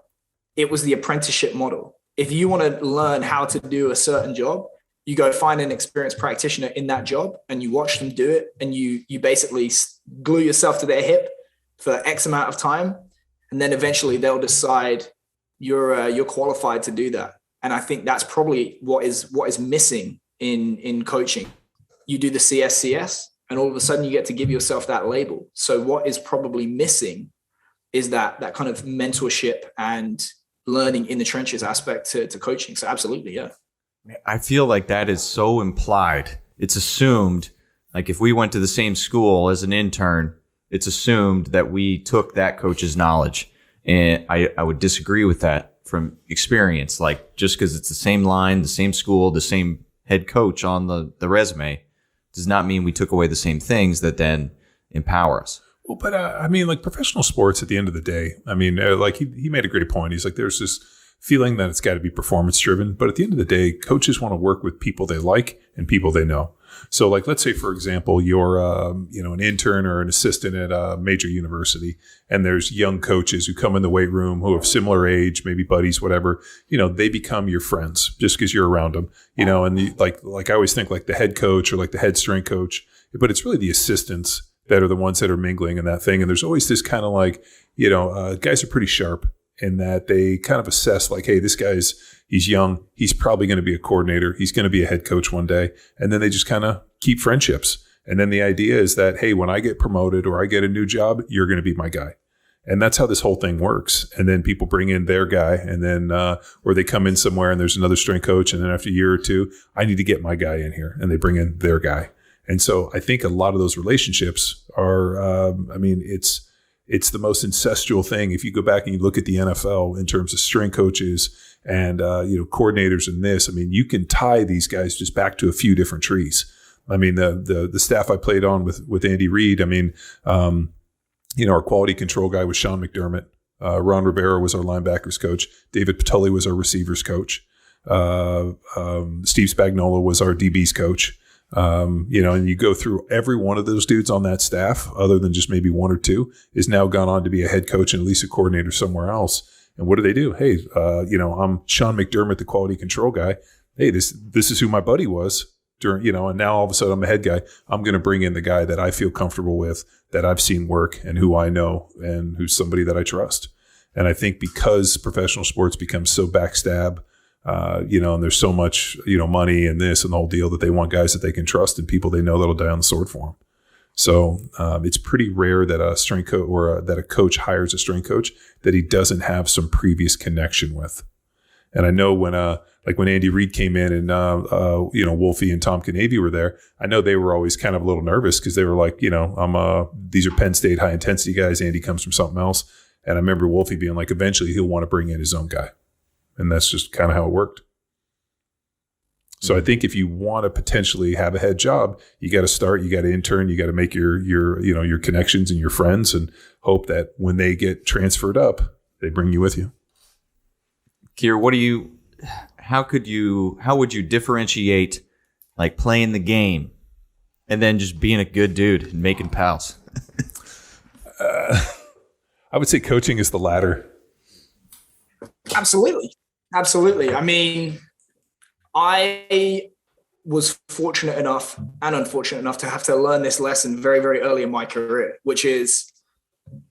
it was the apprenticeship model. If you want to learn how to do a certain job, you go find an experienced practitioner in that job and you watch them do it, and you basically glue yourself to their hip for X amount of time. And then eventually they'll decide you're qualified to do that. And I think that's probably what is missing in coaching. You do the CSCS and all of a sudden you get to give yourself that label. So what is probably missing is that kind of mentorship and learning in the trenches aspect to coaching. So absolutely, yeah. I feel like that is so implied. It's assumed, like if we went to the same school as an intern, it's assumed that we took that coach's knowledge. And I would disagree with that from experience. Like, just because it's the same line, the same school, the same head coach on the resume does not mean we took away the same things that then empower us. Well, but I mean, like professional sports at the end of the day, I mean, like he made a great point. He's like, there's this feeling that it's got to be performance driven. But at the end of the day, coaches want to work with people they like and people they know. So like, let's say, for example, you're, an intern or an assistant at a major university, and there's young coaches who come in the weight room who have similar age, maybe buddies, whatever, they become your friends just because you're around them, and like I always think like the head coach or like the head strength coach, but it's really the assistants that are the ones that are mingling in that thing. And there's always this kind of like, guys are pretty sharp in that they kind of assess like, hey, he's young. He's probably going to be a coordinator. He's going to be a head coach one day. And then they just kind of keep friendships. And then the idea is that, hey, when I get promoted or I get a new job, you're going to be my guy. And that's how this whole thing works. And then people bring in their guy, and then, or they come in somewhere and there's another strength coach. And then after a year or two, I need to get my guy in here, and they bring in their guy. And so I think a lot of those relationships are, it's the most incestual thing. If you go back and you look at the NFL in terms of strength coaches and, coordinators in this, I mean, you can tie these guys just back to a few different trees. I mean, the staff I played on with Andy Reid, I mean, our quality control guy was Sean McDermott. Ron Rivera was our linebackers coach. David Patulli was our receivers coach. Steve Spagnuolo was our DBs coach. And you go through every one of those dudes on that staff, other than just maybe one or two, is now gone on to be a head coach and at least a coordinator somewhere else. And what do? Hey, I'm Sean McDermott, the quality control guy. Hey, this is who my buddy was during, and now all of a sudden I'm a head guy. I'm going to bring in the guy that I feel comfortable with, that I've seen work, and who I know, and who's somebody that I trust. And I think because professional sports becomes so backstab, and there's so much, money and this and the whole deal, that they want guys that they can trust and people they know that'll die on the sword for them. So it's pretty rare that a strength coach or that a coach hires a strength coach that he doesn't have some previous connection with. And I know when Andy Reid came in and Wolfie and Tom Canavy were there, I know they were always kind of a little nervous because they were like, these are Penn State high intensity guys. Andy comes from something else. And I remember Wolfie being like, eventually he'll want to bring in his own guy. And that's just kind of how it worked. So I think if you want to potentially have a head job, you got to start, you got to intern, you got to make your connections and your friends, and hope that when they get transferred up, they bring you with you. Keir, how would you differentiate like playing the game and then just being a good dude and making pals? I would say coaching is the latter. Absolutely. I mean, I was fortunate enough and unfortunate enough to have to learn this lesson very, very early in my career, which is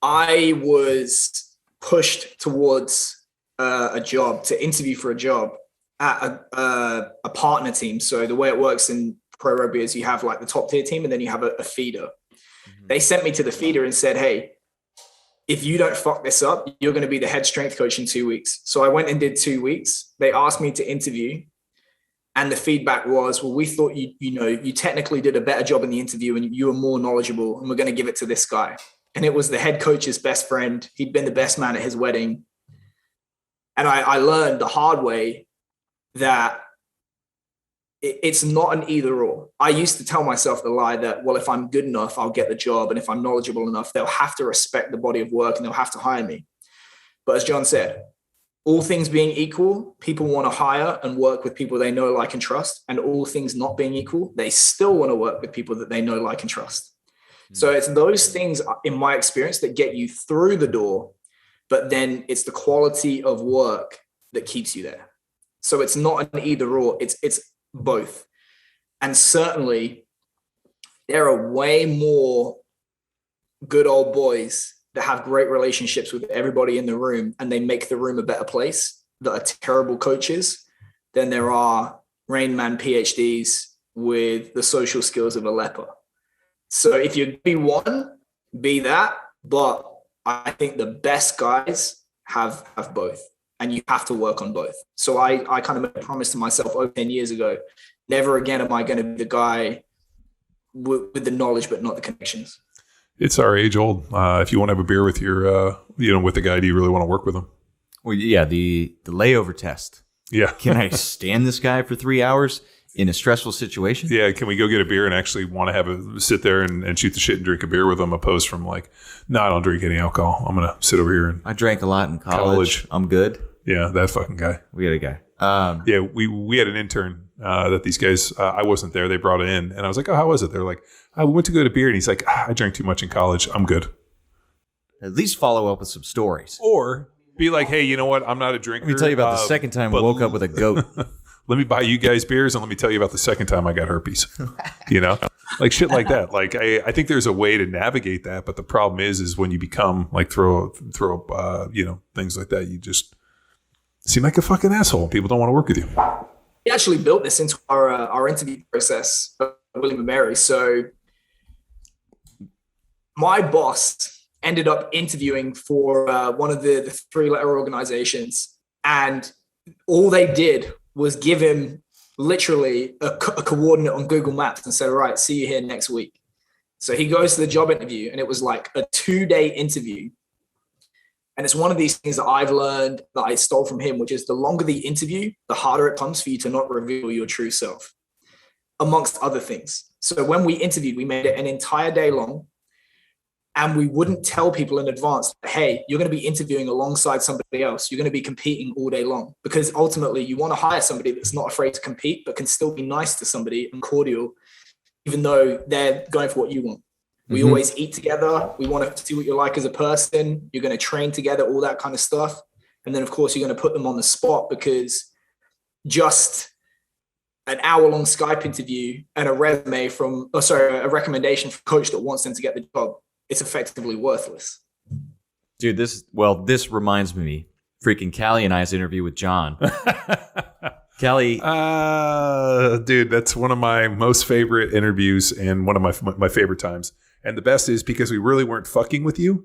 I was pushed towards a job, to interview for a job at a partner team. So the way it works in pro rugby is you have like the top tier team and then you have a feeder. Mm-hmm. They sent me to the feeder and said, hey, if you don't fuck this up, you're going to be the head strength coach in 2 weeks. So I went and did 2 weeks. They asked me to interview. And the feedback was, well, we thought you technically did a better job in the interview and you were more knowledgeable, and we're going to give it to this guy. And it was the head coach's best friend. He'd been the best man at his wedding. And I learned the hard way that it's not an either or. I used to tell myself the lie that, well, if I'm good enough, I'll get the job. And if I'm knowledgeable enough, they'll have to respect the body of work and they'll have to hire me. But as John said, all things being equal, people want to hire and work with people they know, like, and trust. And all things not being equal, they still want to work with people that they know, like, and trust. Mm-hmm. So it's those things, in my experience, that get you through the door, but then it's the quality of work that keeps you there. So it's not an either or, it's both. And certainly there are way more good old boys that have great relationships with everybody in the room and they make the room a better place, that are terrible coaches, than there are Rain Man PhDs with the social skills of a leper. So if you be one, be that. But I think the best guys have both, and you have to work on both. So I kind of made a promise to myself over 10 years ago, never again am I going to be the guy with the knowledge but not the connections. It's our age old. If you want to have a beer with your, with the guy, do you really want to work with him? Well, yeah, the layover test. Yeah. Can I stand this guy for 3 hours? in a stressful situation. Yeah, can we go get a beer and actually want to sit there and shoot the shit and drink a beer with them, opposed from like, no, I don't drink any alcohol. I'm gonna sit over here and I drank a lot in college. I'm good. Yeah, that fucking guy. We had a guy. Yeah, we had an intern that these guys. I wasn't there. They brought it in, and I was like, "Oh, how was it?" They're like, "I went to go to beer," and he's like, "I drank too much in college. I'm good." At least follow up with some stories, or be like, "Hey, you know what? I'm not a drinker." Let me tell you about the second time we woke up with a goat. Let me buy you guys beers, and let me tell you about the second time I got herpes. You know, like shit like that. Like I think there's a way to navigate that, but the problem is when you become like throw things like that, you just seem like a fucking asshole. People don't want to work with you. We actually built this into our interview process, William and Mary. So my boss ended up interviewing for one of the 3-letter organizations, and all they did was give him literally a coordinate on Google Maps and said, all right, see you here next week. So he goes to the job interview, and it was like a 2-day interview. And it's one of these things that I've learned that I stole from him, which is the longer the interview, the harder it comes for you to not reveal your true self, amongst other things. So when we interviewed, we made it an entire day long, and we wouldn't tell people in advance, hey, you're going to be interviewing alongside somebody else. You're going to be competing all day long, because ultimately you want to hire somebody that's not afraid to compete, but can still be nice to somebody and cordial, even though they're going for what you want. We always eat together. We want to see what you're like as a person. You're going to train together, all that kind of stuff. And then, of course, you're going to put them on the spot, because just an hour-long Skype interview and a recommendation from a coach that wants them to get the job, it's effectively worthless. Dude, this reminds me, freaking Callie and I's interview with John. Callie, dude, that's one of my most favorite interviews and one of my favorite times. And the best is because we really weren't fucking with you.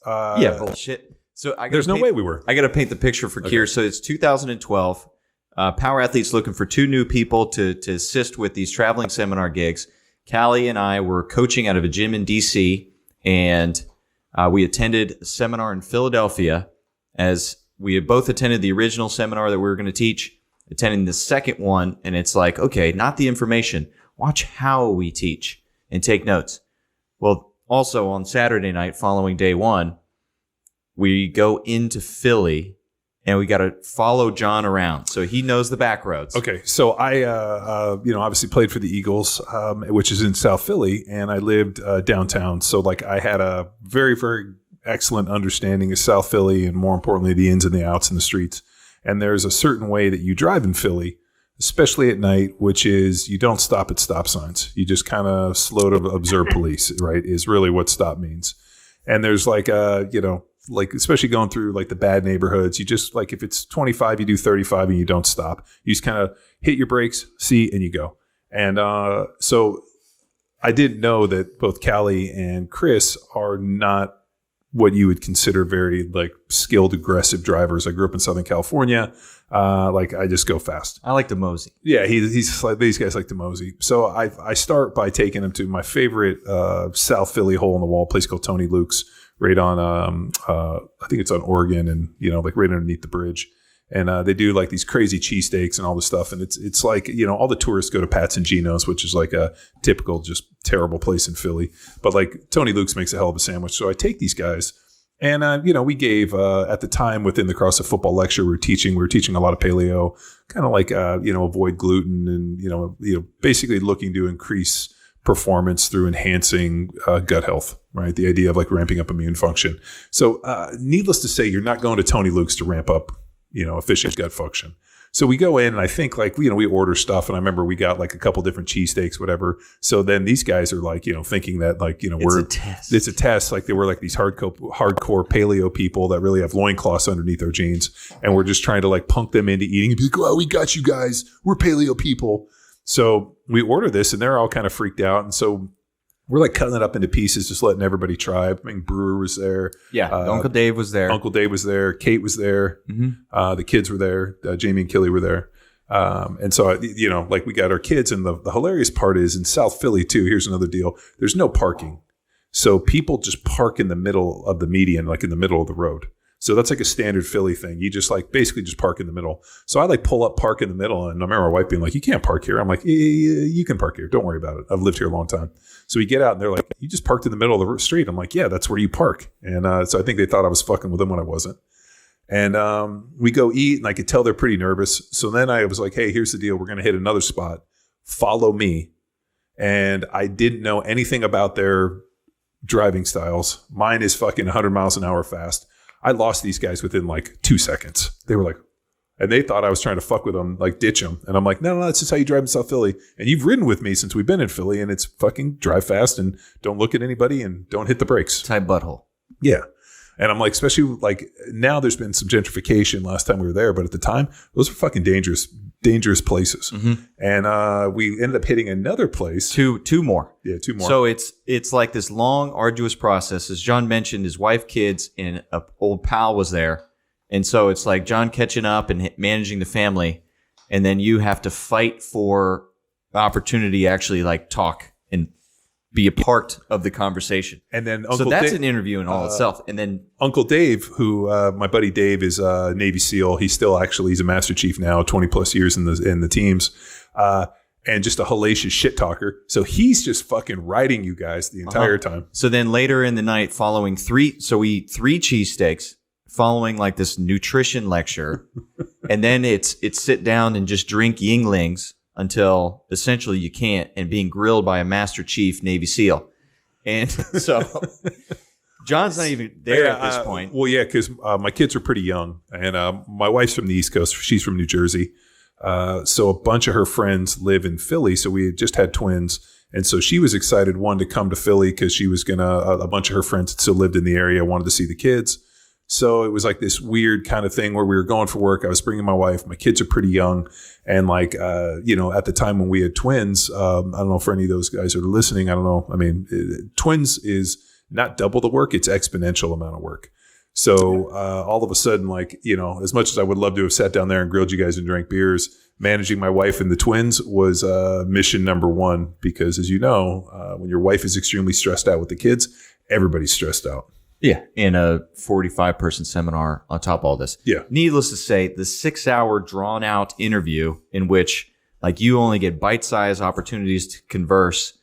Yeah, bullshit. So there's no way we were. I got to paint the picture for Keir. So it's 2012. Power Athletes looking for 2 new people to assist with these traveling seminar gigs. Callie and I were coaching out of a gym in DC, and we attended a seminar in Philadelphia, as we had both attended the original seminar that we were going to teach, attending the second one. And it's like, okay, not the information. Watch how we teach and take notes. Well, also on Saturday night following day one, we go into Philly and we got to follow John around. So he knows the back roads. Okay. So I, obviously played for the Eagles, which is in South Philly, and I lived downtown. So like I had a very, very excellent understanding of South Philly, and more importantly, the ins and the outs in the streets. And there's a certain way that you drive in Philly, especially at night, which is you don't stop at stop signs. You just kind of slow to observe police, right, is really what stop means. And there's like, like especially going through like the bad neighborhoods, you just like if it's 25, you do 35 and you don't stop. You just kind of hit your brakes, see, and you go. And so I didn't know that both Callie and Chris are not what you would consider very like skilled, aggressive drivers. I grew up in Southern California. Like I just go fast. I like to mosey. Yeah, he's like, these guys like to mosey. So I start by taking him to my favorite South Philly hole in the wall, place called Tony Luke's, right on I think it's on Oregon, and like right underneath the bridge. And they do like these crazy cheesesteaks and all this stuff. And it's like, all the tourists go to Pat's and Gino's, which is like a typical, just terrible place in Philly. But like Tony Luke's makes a hell of a sandwich. So I take these guys, and, we gave, at the time within the CrossFit football lecture, we were teaching a lot of paleo, kind of like, avoid gluten and, basically looking to increase performance through enhancing gut health, right? The idea of like ramping up immune function. So needless to say, you're not going to Tony Luke's to ramp up efficient gut function. So we go in, and I think like, we order stuff, and I remember we got like a couple different cheesesteaks, whatever. So then these guys are like, thinking that like, it's a test. Like they were like these hardcore paleo people that really have loincloths underneath their jeans. And we're just trying to like punk them into eating and be like, oh, we got you guys. We're paleo people. So we order this, and they're all kind of freaked out. And so we're like cutting it up into pieces, just letting everybody try. I mean, Brewer was there. Yeah, Uncle Dave was there. Uncle Dave was there. Kate was there. Mm-hmm. The kids were there. Jamie and Killy were there. And so, like we got our kids. And the hilarious part is in South Philly too, here's another deal. There's no parking. So people just park in the middle of the median, like in the middle of the road. So that's like a standard Philly thing. You just like basically just park in the middle. So I like pull up, park in the middle. And I remember my wife being like, you can't park here. I'm like, you can park here. Don't worry about it. I've lived here a long time. So we get out and they're like, you just parked in the middle of the street. I'm like, yeah, that's where you park. And so I think they thought I was fucking with them when I wasn't. And we go eat and I could tell they're pretty nervous. So then I was like, hey, here's the deal. We're going to hit another spot. Follow me. And I didn't know anything about their driving styles. Mine is fucking 100 miles an hour fast. I lost these guys within like 2 seconds. They were like, and they thought I was trying to fuck with them, like ditch them. And I'm like, no, that's just how you drive in South Philly. And you've ridden with me since we've been in Philly, and it's fucking drive fast and don't look at anybody and don't hit the brakes. Tight butthole. Yeah. And I'm like, especially like now there's been some gentrification last time we were there, but at the time, those were fucking dangerous places. Mm-hmm. And we ended up hitting another place. Two more. Yeah, two more. So it's like this long, arduous process. As John mentioned, his wife, kids, and an old pal was there. And so it's like John catching up and managing the family. And then you have to fight for the opportunity to actually like talk and be a part of the conversation. And then so that's an interview in all itself. And then Uncle Dave, who my buddy Dave is a Navy SEAL. He's a Master Chief now, 20 plus years in the teams, and just a hellacious shit talker. So he's just fucking riding you guys the entire time. So then later in the night, we eat 3 cheesesteaks, following like this nutrition lecture, and then it's sit down and just drink Yinglings until essentially you can't, and being grilled by a Master Chief Navy SEAL. And so John's not even there at this point. Well, yeah, because my kids are pretty young, and my wife's from the East Coast. She's from New Jersey. So a bunch of her friends live in Philly. So we had just had twins. And so she was excited, one, to come to Philly because she was a bunch of her friends that still lived in the area, wanted to see the kids. So it was like this weird kind of thing where we were going for work. I was bringing my wife. My kids are pretty young. And like, at the time when we had twins, I don't know if any of those guys are listening. I don't know. I mean, twins is not double the work. It's exponential amount of work. So all of a sudden, like, as much as I would love to have sat down there and grilled you guys and drank beers, managing my wife and the twins was mission number one. Because as you know, when your wife is extremely stressed out with the kids, everybody's stressed out. Yeah, in a 45-person seminar on top of all this. Yeah. Needless to say, the 6-hour drawn-out interview in which like you only get bite-sized opportunities to converse,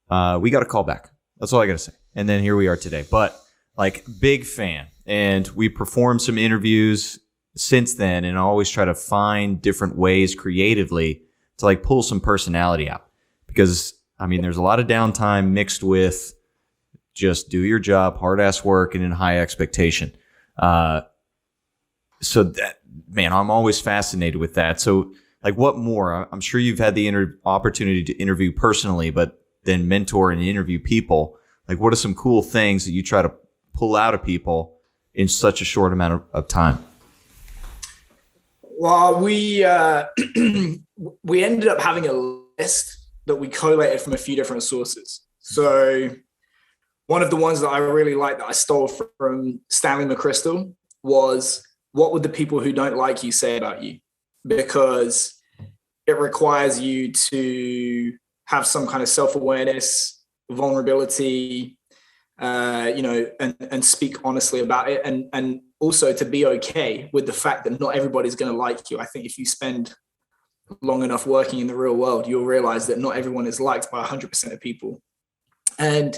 we got a call back. That's all I got to say. And then here we are today. But like big fan. And we performed some interviews since then and always try to find different ways creatively to like pull some personality out. Because, I mean, there's a lot of downtime mixed with just do your job, hard ass work, and in high expectation. So that, man, I'm always fascinated with that. So like what more? I'm sure you've had the opportunity to interview personally, but then mentor and interview people. Like what are some cool things that you try to pull out of people in such a short amount of time? Well, we ended up having a list that we collated from a few different sources. So one of the ones that I really liked that I stole from Stanley McChrystal was, what would the people who don't like you say about you? Because it requires you to have some kind of self-awareness, vulnerability, and speak honestly about it. And also to be okay with the fact that not everybody's going to like you. I think if you spend long enough working in the real world, you'll realize that not everyone is liked by 100% of people. And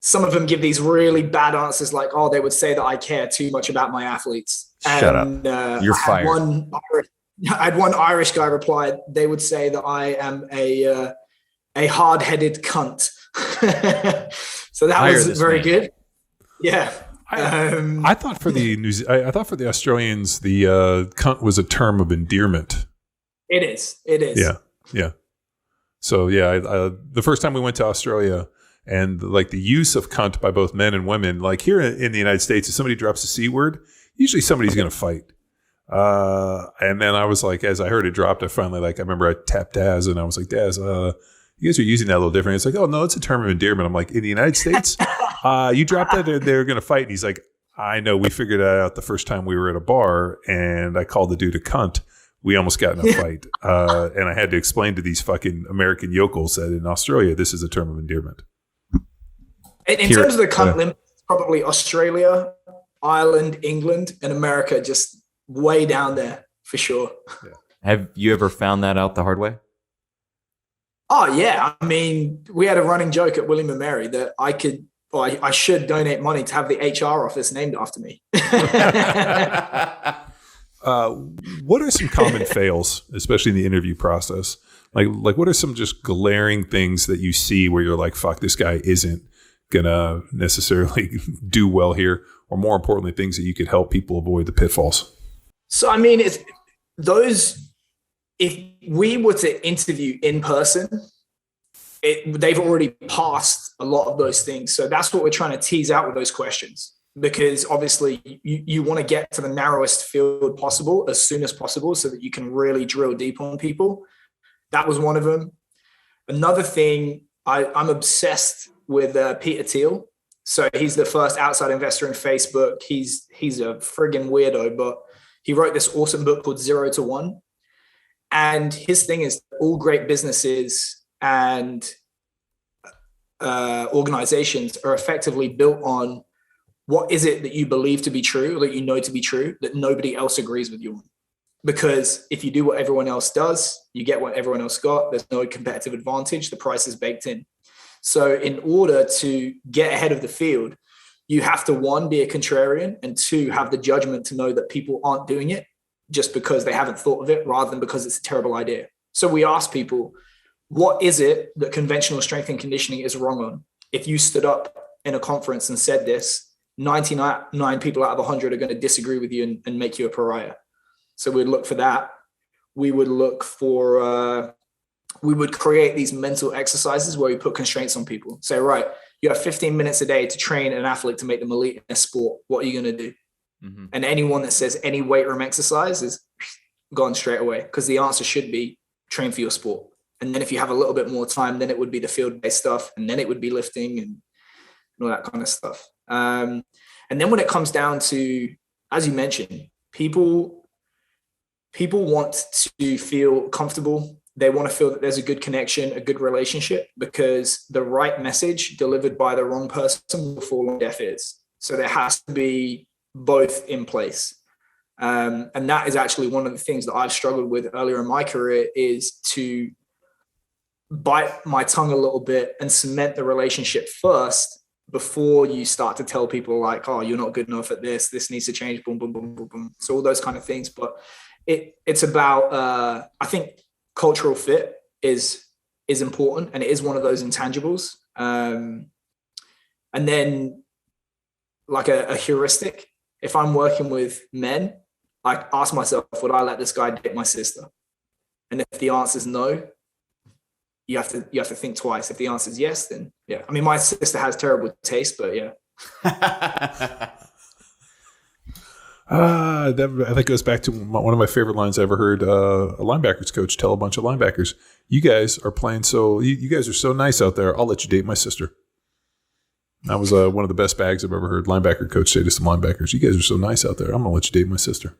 some of them give these really bad answers like, oh, they would say that I care too much about my athletes. Shut up. You're fired. I had one Irish guy reply, they would say that I am a hard-headed cunt. So that was very good. Yeah. I thought for the Australians, the cunt was a term of endearment. It is. Yeah. So yeah, the first time we went to Australia, and like the use of cunt by both men and women, like here in the United States, if somebody drops a C word, usually somebody's going to fight. And then I was like, as I heard it dropped, I remember I tapped Daz and I was like, Daz, you guys are using that a little different. It's like, oh no, it's a term of endearment. I'm like, in the United States, you dropped that, they're going to fight. And he's like, I know, we figured that out the first time we were at a bar and I called the dude a cunt. We almost got in a fight. And I had to explain to these fucking American yokels that in Australia, this is a term of endearment. In terms of the cunt limit, it's probably Australia, Ireland, England, and America just way down there for sure. Yeah. Have you ever found that out the hard way? Oh yeah, I mean, we had a running joke at William and Mary that I should donate money to have the HR office named after me. What are some common fails, especially in the interview process? Like what are some just glaring things that you see where you're like, fuck, this guy isn't gonna necessarily do well here, or more importantly, things that you could help people avoid the pitfalls? So I mean, if we were to interview in person, they've already passed a lot of those things. So that's what we're trying to tease out with those questions, because obviously you want to get to the narrowest field possible as soon as possible so that you can really drill deep on people. That was one of them. Another thing, I'm obsessed with Peter Thiel. So he's the first outside investor in Facebook. He's a friggin' weirdo, but he wrote this awesome book called 0 to 1. And his thing is all great businesses and organizations are effectively built on what is it that you believe to be true, that you know to be true, that nobody else agrees with you on. Because if you do what everyone else does, you get what everyone else got. There's no competitive advantage. The price is baked in. So in order to get ahead of the field, you have to, one, be a contrarian, and two, have the judgment to know that people aren't doing it just because they haven't thought of it rather than because it's a terrible idea. So we ask people, what is it that conventional strength and conditioning is wrong on? If you stood up in a conference and said this, 99 people out of 100 are going to disagree with you and make you a pariah. So we'd look for that. We would look for, we would create these mental exercises where we put constraints on people. Say, right, you have 15 minutes a day to train an athlete to make them elite in a sport. What are you going to do? Mm-hmm. And anyone that says any weight room exercise is gone straight away, because the answer should be train for your sport. And then if you have a little bit more time, then it would be the field-based stuff. And then it would be lifting and all that kind of stuff. And then when it comes down to, as you mentioned, people want to feel comfortable. They want to feel that there's a good connection, a good relationship, because the right message delivered by the wrong person will fall on deaf ears. So there has to be both in place. And that is actually one of the things that I've struggled with earlier in my career, is to bite my tongue a little bit and cement the relationship first before you start to tell people like, oh, you're not good enough at this. This needs to change. Boom, boom, boom, boom, boom. So all those kind of things. But it's about, I think cultural fit is important, and it is one of those intangibles. And then like a heuristic, if I'm working with men, I ask myself, would I let this guy date my sister? And if the answer is no, you have to think twice. If the answer is yes, then yeah. I mean, my sister has terrible taste, but yeah. That goes back to one of my favorite lines I ever heard a linebackers coach tell a bunch of linebackers. You guys are playing you guys are so nice out there, I'll let you date my sister. That was one of the best bags I've ever heard linebacker coach say to some linebackers. You guys are so nice out there, I'm going to let you date my sister.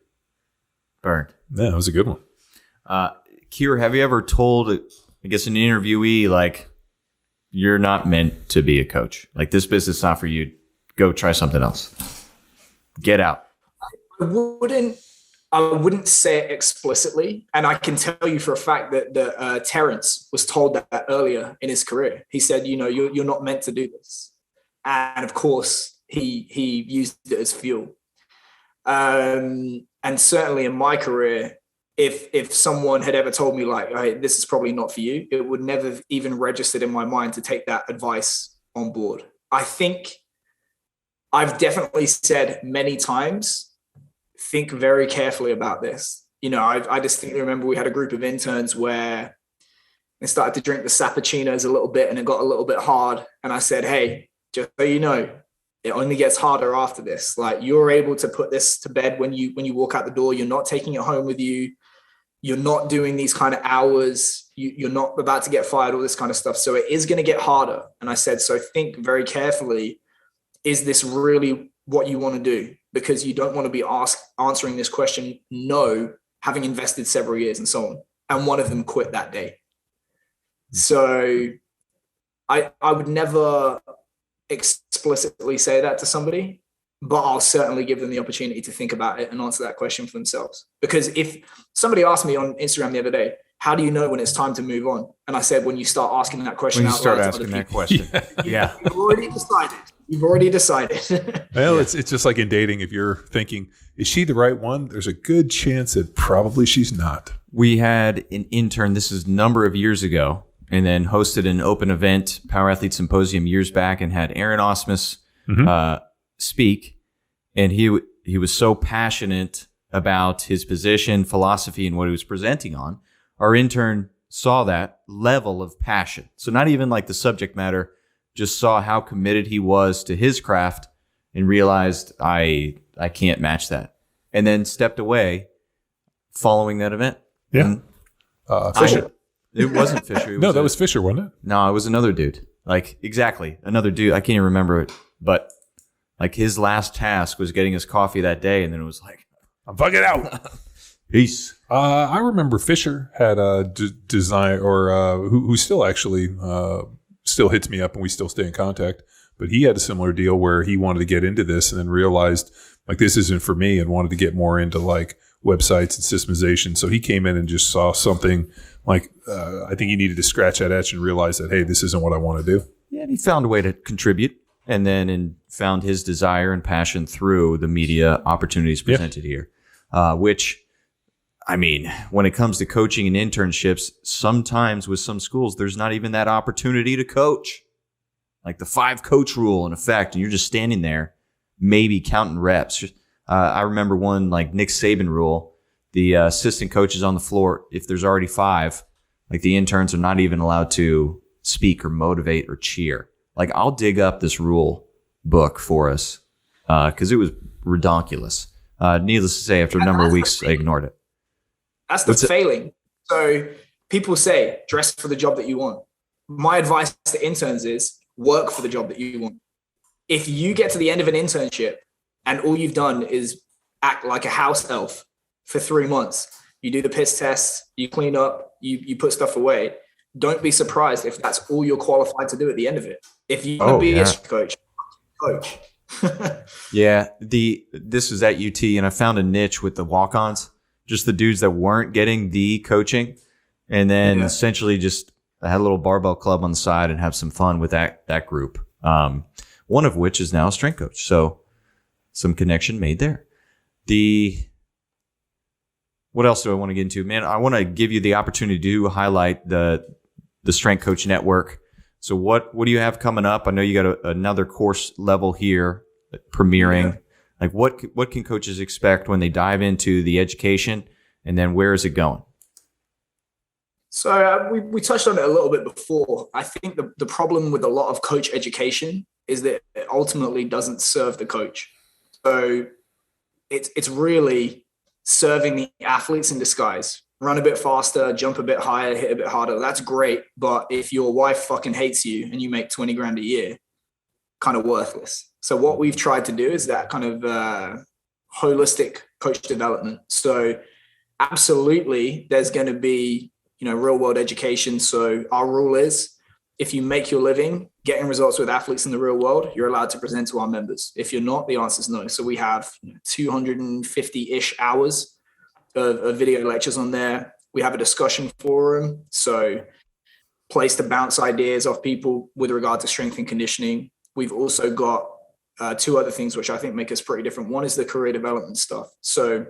Burned. Yeah, that was a good one. Keir, have you ever told, I guess, an interviewee, like, you're not meant to be a coach? Like, this business is not for you. Go try something else. Get out. I wouldn't say it explicitly. And I can tell you for a fact that Terrence was told that earlier in his career. He said, you're not meant to do this. And of course, he used it as fuel. And certainly in my career, if someone had ever told me like, hey, this is probably not for you, it would never have even registered in my mind to take that advice on board. I think I've definitely said many times, think very carefully about this. I distinctly remember we had a group of interns where they started to drink the Sappuccinos a little bit and it got a little bit hard. And I said, hey, just so you know, it only gets harder after this. Like, you're able to put this to bed when you walk out the door. You're not taking it home with you. You're not doing these kind of hours. You're not about to get fired, all this kind of stuff. So it is going to get harder. And I said, so think very carefully. Is this really what you want to do? Because you don't want to be answering this question, no, having invested several years and so on. And one of them quit that day. So I would never explicitly say that to somebody. but I'll certainly give them the opportunity to think about it and answer that question for themselves. Because if somebody asked me on Instagram the other day, how do you know when it's time to move on? And I said, when you start asking that question When you out start loud to asking other that people. question. Yeah. You've already decided. You've already decided. Well, it's just like in dating. If you're thinking, is she the right one? There's a good chance that probably she's not. We had an intern, this is a number of years ago, and then hosted an open event, Power Athlete Symposium years back, and had Aaron Osmus speak. And he was so passionate about his position, philosophy, and what he was presenting on. Our intern saw that level of passion. So not even like the subject matter, just saw how committed he was to his craft and realized I can't match that. And then stepped away following that event. Yeah. Fisher. It wasn't Fisher. That was Fisher, wasn't it? No, it was another dude. Like, exactly. Another dude. I can't even remember it. But like his last task was getting his coffee that day. And then it was like, I'm fucking out. Peace. I remember Fisher had a design, or who still actually still hits me up, and we still stay in contact. But he had a similar deal where he wanted to get into this, and then realized like this isn't for me, and wanted to get more into like websites and systemization. So he came in and just saw something like I think he needed to scratch that itch and realize that, hey, this isn't what I want to do. Yeah, and he found a way to contribute, and then found his desire and passion through the media opportunities presented here, which. I mean, when it comes to coaching and internships, sometimes with some schools, there's not even that opportunity to coach. Like the 5-coach rule in effect, and you're just standing there, maybe counting reps. I remember one like Nick Saban rule. The assistant coaches on the floor, if there's already 5, like the interns are not even allowed to speak or motivate or cheer. Like I'll dig up this rule book for us because it was redonkulous. Needless to say, after a number of weeks, I ignored it. That's the failing. So people say, dress for the job that you want. My advice to interns is work for the job that you want. If you get to the end of an internship and all you've done is act like a house elf for 3 months, you do the piss test, you clean up, you put stuff away, don't be surprised if that's all you're qualified to do at the end of it. If you want to be a coach. Yeah. This was at UT, and I found a niche with the walk-ons. Just the dudes that weren't getting the coaching, and then essentially just I had a little barbell club on the side and have some fun with that group. One of which is now a strength coach. So some connection made there. What else do I want to get into? Man, I want to give you the opportunity to highlight the Strength Coach Network. So what do you have coming up? I know you got another course level here premiering. Yeah. Like what can coaches expect when they dive into the education, and then where is it going? So we touched on it a little bit before. I think the problem with a lot of coach education is that it ultimately doesn't serve the coach. So it's really serving the athletes in disguise. Run a bit faster, jump a bit higher, hit a bit harder. That's great. But if your wife fucking hates you and you make 20 grand a year, kind of worthless. So what we've tried to do is that kind of holistic coach development. So absolutely, there's going to be, real world education. So our rule is if you make your living getting results with athletes in the real world, you're allowed to present to our members. If you're not, the answer is no. So we have 250-ish hours of video lectures on there. We have a discussion forum. So place to bounce ideas off people with regard to strength and conditioning. We've also got 2 other things which I think make us pretty different. One is the career development stuff. So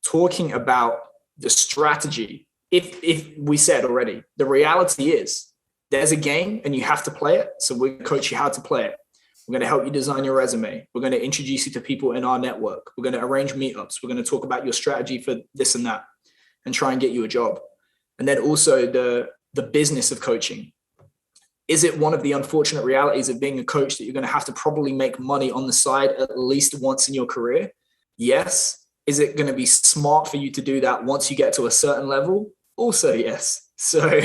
talking about the strategy, if we said already, the reality is there's a game and you have to play it. So we coach you how to play it. We're going to help you design your resume. We're going to introduce you to people in our network. We're going to arrange meetups. We're going to talk about your strategy for this and that and try and get you a job. And then also the business of coaching. Is it one of the unfortunate realities of being a coach that you're going to have to probably make money on the side at least once in your career? Yes. Is it going to be smart for you to do that once you get to a certain level? Also, yes. So,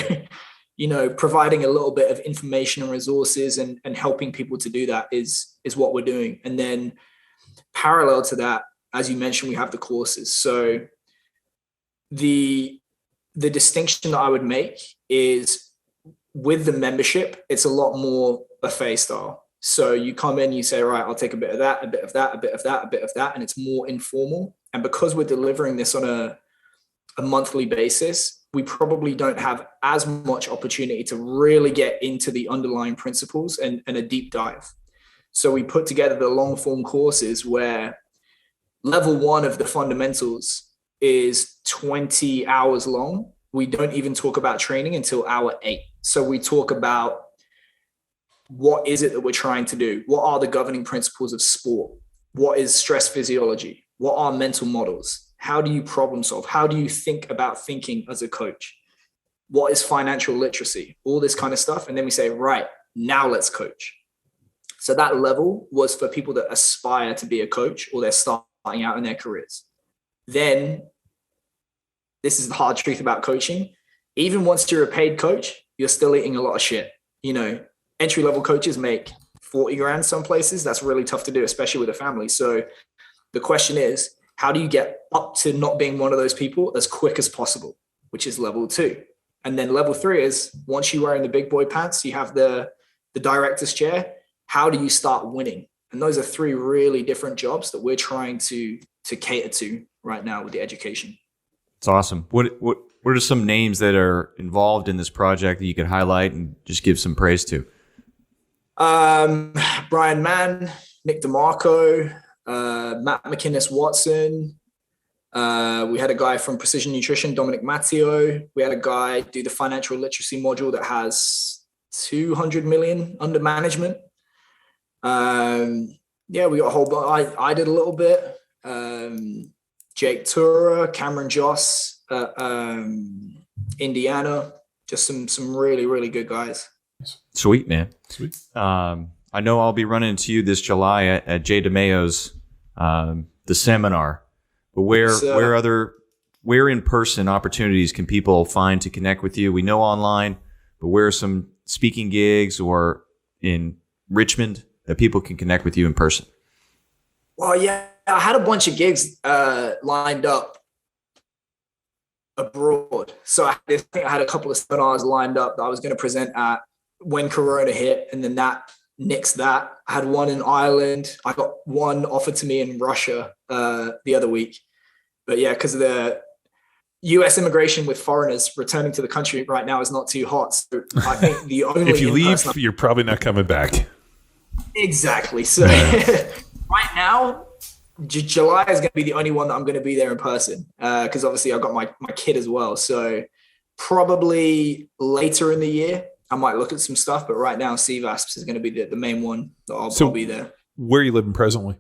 providing a little bit of information and resources and helping people to do that is what we're doing. And then parallel to that, as you mentioned, we have the courses. So the distinction that I would make is with the membership, it's a lot more buffet style. So you come in, you say, right, I'll take a bit of that, a bit of that, a bit of that, a bit of that. And it's more informal. And because we're delivering this on a monthly basis, we probably don't have as much opportunity to really get into the underlying principles and a deep dive. So we put together the long form courses where level 1 of the fundamentals is 20 hours long. We don't even talk about training until hour 8. So we talk about what is it that we're trying to do? What are the governing principles of sport? What is stress physiology? What are mental models? How do you problem solve? How do you think about thinking as a coach? What is financial literacy? All this kind of stuff. And then we say, right, now let's coach. So that level was for people that aspire to be a coach or they're starting out in their careers. Then, this is the hard truth about coaching. Even once you're a paid coach, you're still eating a lot of shit. You know, entry-level coaches make 40 grand some places. That's really tough to do, especially with a family. So the question is, how do you get up to not being one of those people as quick as possible, which is level 2. And then level 3 is once you wear in the big boy pants, you have the director's chair. How do you start winning? And those are 3 really different jobs that we're trying to cater to right now with the education. It's awesome. What are some names that are involved in this project that you could highlight and just give some praise to? Brian Mann, Nick DeMarco, Matt McInnes-Watson. We had a guy from Precision Nutrition, Dominic Matteo. We had a guy do the financial literacy module that has 200 million under management. We got a whole bunch. I did a little bit. Jake Tura, Cameron Joss, Indiana, just some really, really good guys. Sweet, man. Sweet. I know I'll be running into you this July at Jay DeMayo's the seminar. But where in person opportunities can people find to connect with you? We know online, but where are some speaking gigs or in Richmond that people can connect with you in person? Well, yeah, I had a bunch of gigs lined up abroad. So I think I had a couple of seminars lined up that I was going to present at when Corona hit, and then that nixed that. I had one in Ireland. I got one offered to me in Russia the other week. But yeah, because of the U.S. immigration with foreigners returning to the country right now is not too hot. So I think the only if you leave, you're probably not coming back. Exactly. So right now, July is going to be the only one that I'm going to be there in person because obviously I've got my kid as well. So probably later in the year, I might look at some stuff. But right now, CVASPS is going to be the main one that I'll be there. Where are you living presently?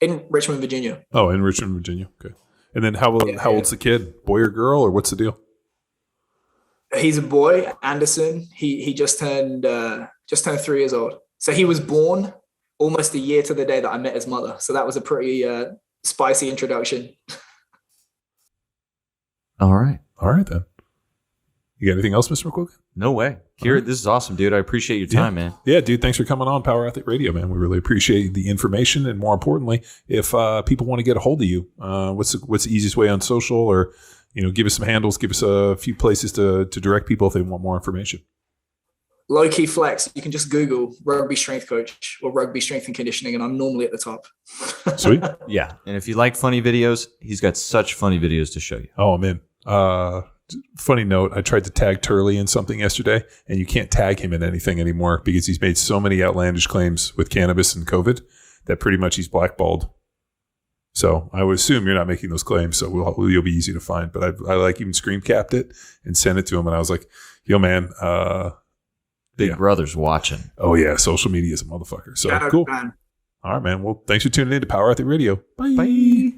In Richmond, Virginia. Oh, in Richmond, Virginia. Okay. And then how old's the kid? Boy or girl, or what's the deal? He's a boy, Anderson. He just turned 3 years old. So he was born almost a year to the day that I met his mother. So that was a pretty spicy introduction. All right then. You got anything else, Mr. McQuilkin? No way. Keir, this is awesome, dude. I appreciate your time, man. Yeah, dude. Thanks for coming on Power Athlete Radio, man. We really appreciate the information. And more importantly, if people want to get a hold of you, what's the easiest way on social, or, give us some handles, give us a few places to direct people if they want more information. Low key flex. You can just Google rugby strength coach or rugby strength and conditioning, and I'm normally at the top. Sweet. Yeah. And if you like funny videos, he's got such funny videos to show you. Oh, I'm in. Funny note, I tried to tag Turley in something yesterday, and you can't tag him in anything anymore because he's made so many outlandish claims with cannabis and COVID that pretty much he's blackballed. So I would assume you're not making those claims, so you'll be easy to find. But I like even screen capped it and sent it to him, and I was like, yo, man. Big Brother's watching. Oh, yeah. Social media is a motherfucker. So cool. Man. All right, man. Well, thanks for tuning in to Power Athlete Radio. Bye.